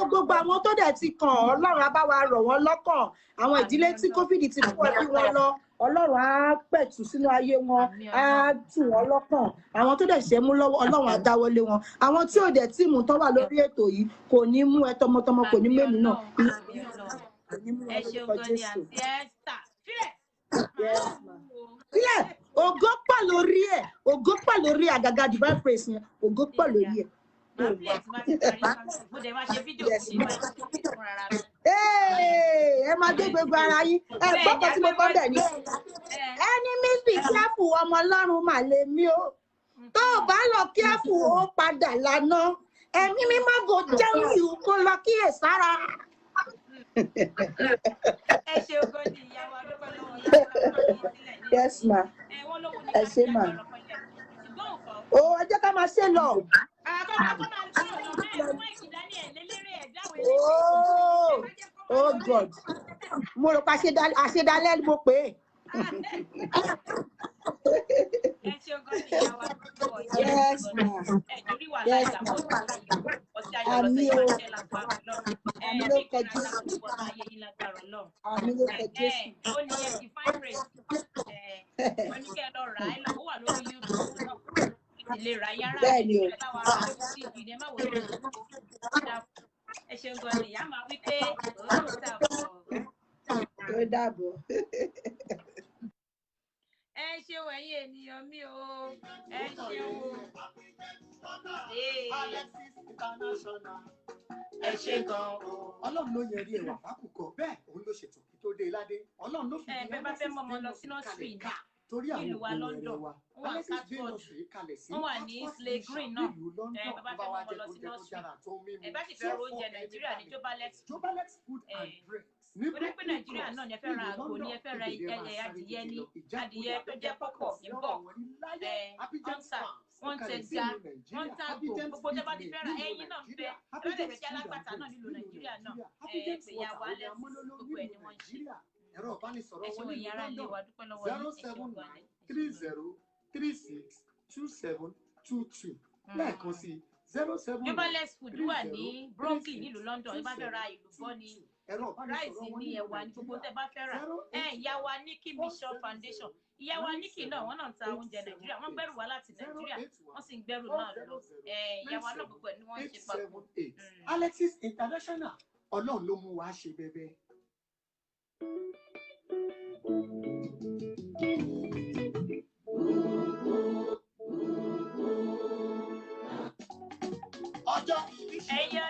gbogbo àwọn tó dẹ̀ ti kàn Ọlọ́run á bá wa rọ̀ wọ́n lọ́kàn àwọn ìdílé tí COVID ti fún ẹbí wọn lọ Ọlọ́run á pẹ̀tù sínú ayé wọn á tù wọ́n lọ́kàn àwọn tó dẹ̀ ṣe mú lọ́wọ́ Ọlọ́run á dáwọ́lé wọn àwọn tí ò dẹ̀ tí mú tán wà lórí ètò yìí kò ní mú ẹ tọmọtọmọ kò ní mẹ́mi náà. Ẹ ṣeun gan ni àǹtí Esther fílẹ̀ ògo pọ̀ lórí ẹ̀ ògo pọ̀ lórí àgàgà divine praise yẹn ògo pọ̀ lórí ẹ̀. Ẹ máa dé gbogbo ara yín ẹ gbọ́dọ̀ tí mo kọ́ bẹ̀ ni enemies be careful ọmọ Ọlọ́run mà lè mí o tó o bá lọ careful ó padà lánà ẹ̀mí mímọ́ go tell you kó lọ kíyèsára. Ẹ ṣe ogo ni ìyá wa dúpẹ́ lọ́wọ́ yín. Yes ma. Wọ́n lówó ní ẹ ká ṣé ṣe ma. àgbàrọ̀ pẹ̀lẹ́. Ṣùgbọ́n òfò. Ó ẹ jẹ́ ká máa ṣe lọ. Àkọ́kọ́ máa sọ̀rọ̀ lọ mú máìkì dání ẹ̀ lélẹ́rẹ́ ẹ̀ dáwọ̀ eléyìí. Oh God. Mo rò pa àṣedálẹ́ mo pè é. Ẹ ṣe ogo ni ìyá wa. Yes ma. Ẹ torí wà láì dàpọ̀ ọ̀sẹ̀ ayọ̀ lọ́sẹ̀ yìí máa ṣẹ́ lágbára lọ. Àmì ló kọ Jésù. Àmì ló kọ Jésù. Ó ní ẹ ti fine rate. Wọ́n ní kẹ́ ẹ lọ rà á ó wà lórí YouTube náà. Ìlera yára Bẹ́ẹ̀ni o. báwa rà lórí TV ní ẹ má wọlé ẹ ṣeun gan ni ìyá máa wí pé ó dàbọ̀. Ó dàbọ̀. Ẹ ṣeun ẹ̀yin ènìyàn mi o. Ẹ ṣeun o. Ẹ ṣe gan o. Ọlọ́run ló yẹ rí ẹwà fákùkọ bẹ́ẹ̀ òun ló ṣètò kí tó dé ládé. Ọlọ́run ló fi bẹ́ẹ̀ bá fẹ́ mọ ọmọ lọ sí nọ́ọ̀sì náà torí àwọn nílùú wa London wọ́n wà Catford wọ́n wà ní Slay Green náà bá fẹ́ mọ ọmọ lọ sí nọ́ọ̀sì bá sì fẹ́ ro oúnjẹ Nàìjíríà ní Jobalex Food torí pé Nàìjíríà náà ni ẹ fẹ́ ra àgbo ni ẹ fẹ́ ra adìyẹ ní adìyẹ tó jẹ́ pọ̀pọ̀ níbọ̀ wọ́n tẹja wọ́n tàgbò gbogbo tẹ́ bá ti fẹ́ ra ẹyin náà ń fẹ́ ẹ bá tẹ̀ fẹ́ kí alágbàtà náà nílùú Nàìjíríà náà pèyà wà lẹ́sìn gbogbo ẹ̀ ni wọ́n ń ṣe. Ẹ̀rọ ìbánisọ̀rọ̀ wọn ní London 07930362722 lẹ́ẹ̀kan sí 079. Jobalex Food wà ní Brooklyn nílùú London bá fẹ́ ra ìlú bọ́ ni ráìsì ní ẹ̀wà ní gbogbo tẹ́ bá fẹ́ rà ìyá wa Nikki Mission Foundation ìyá wa Nikki náà wọ́n náà ń ta oúnjẹ Nàìjíríà wọ́n gbẹ́rù wá láti Nàìjíríà wọ́n sì ń gbẹ́rù náà lọ ìyá wa náà gbogbo ẹ̀ ni wọ́n ń ṣe papọ̀. Alexis International Ọlọ́run ló mú wa ṣe bẹ́bẹ́. Ẹ̀yin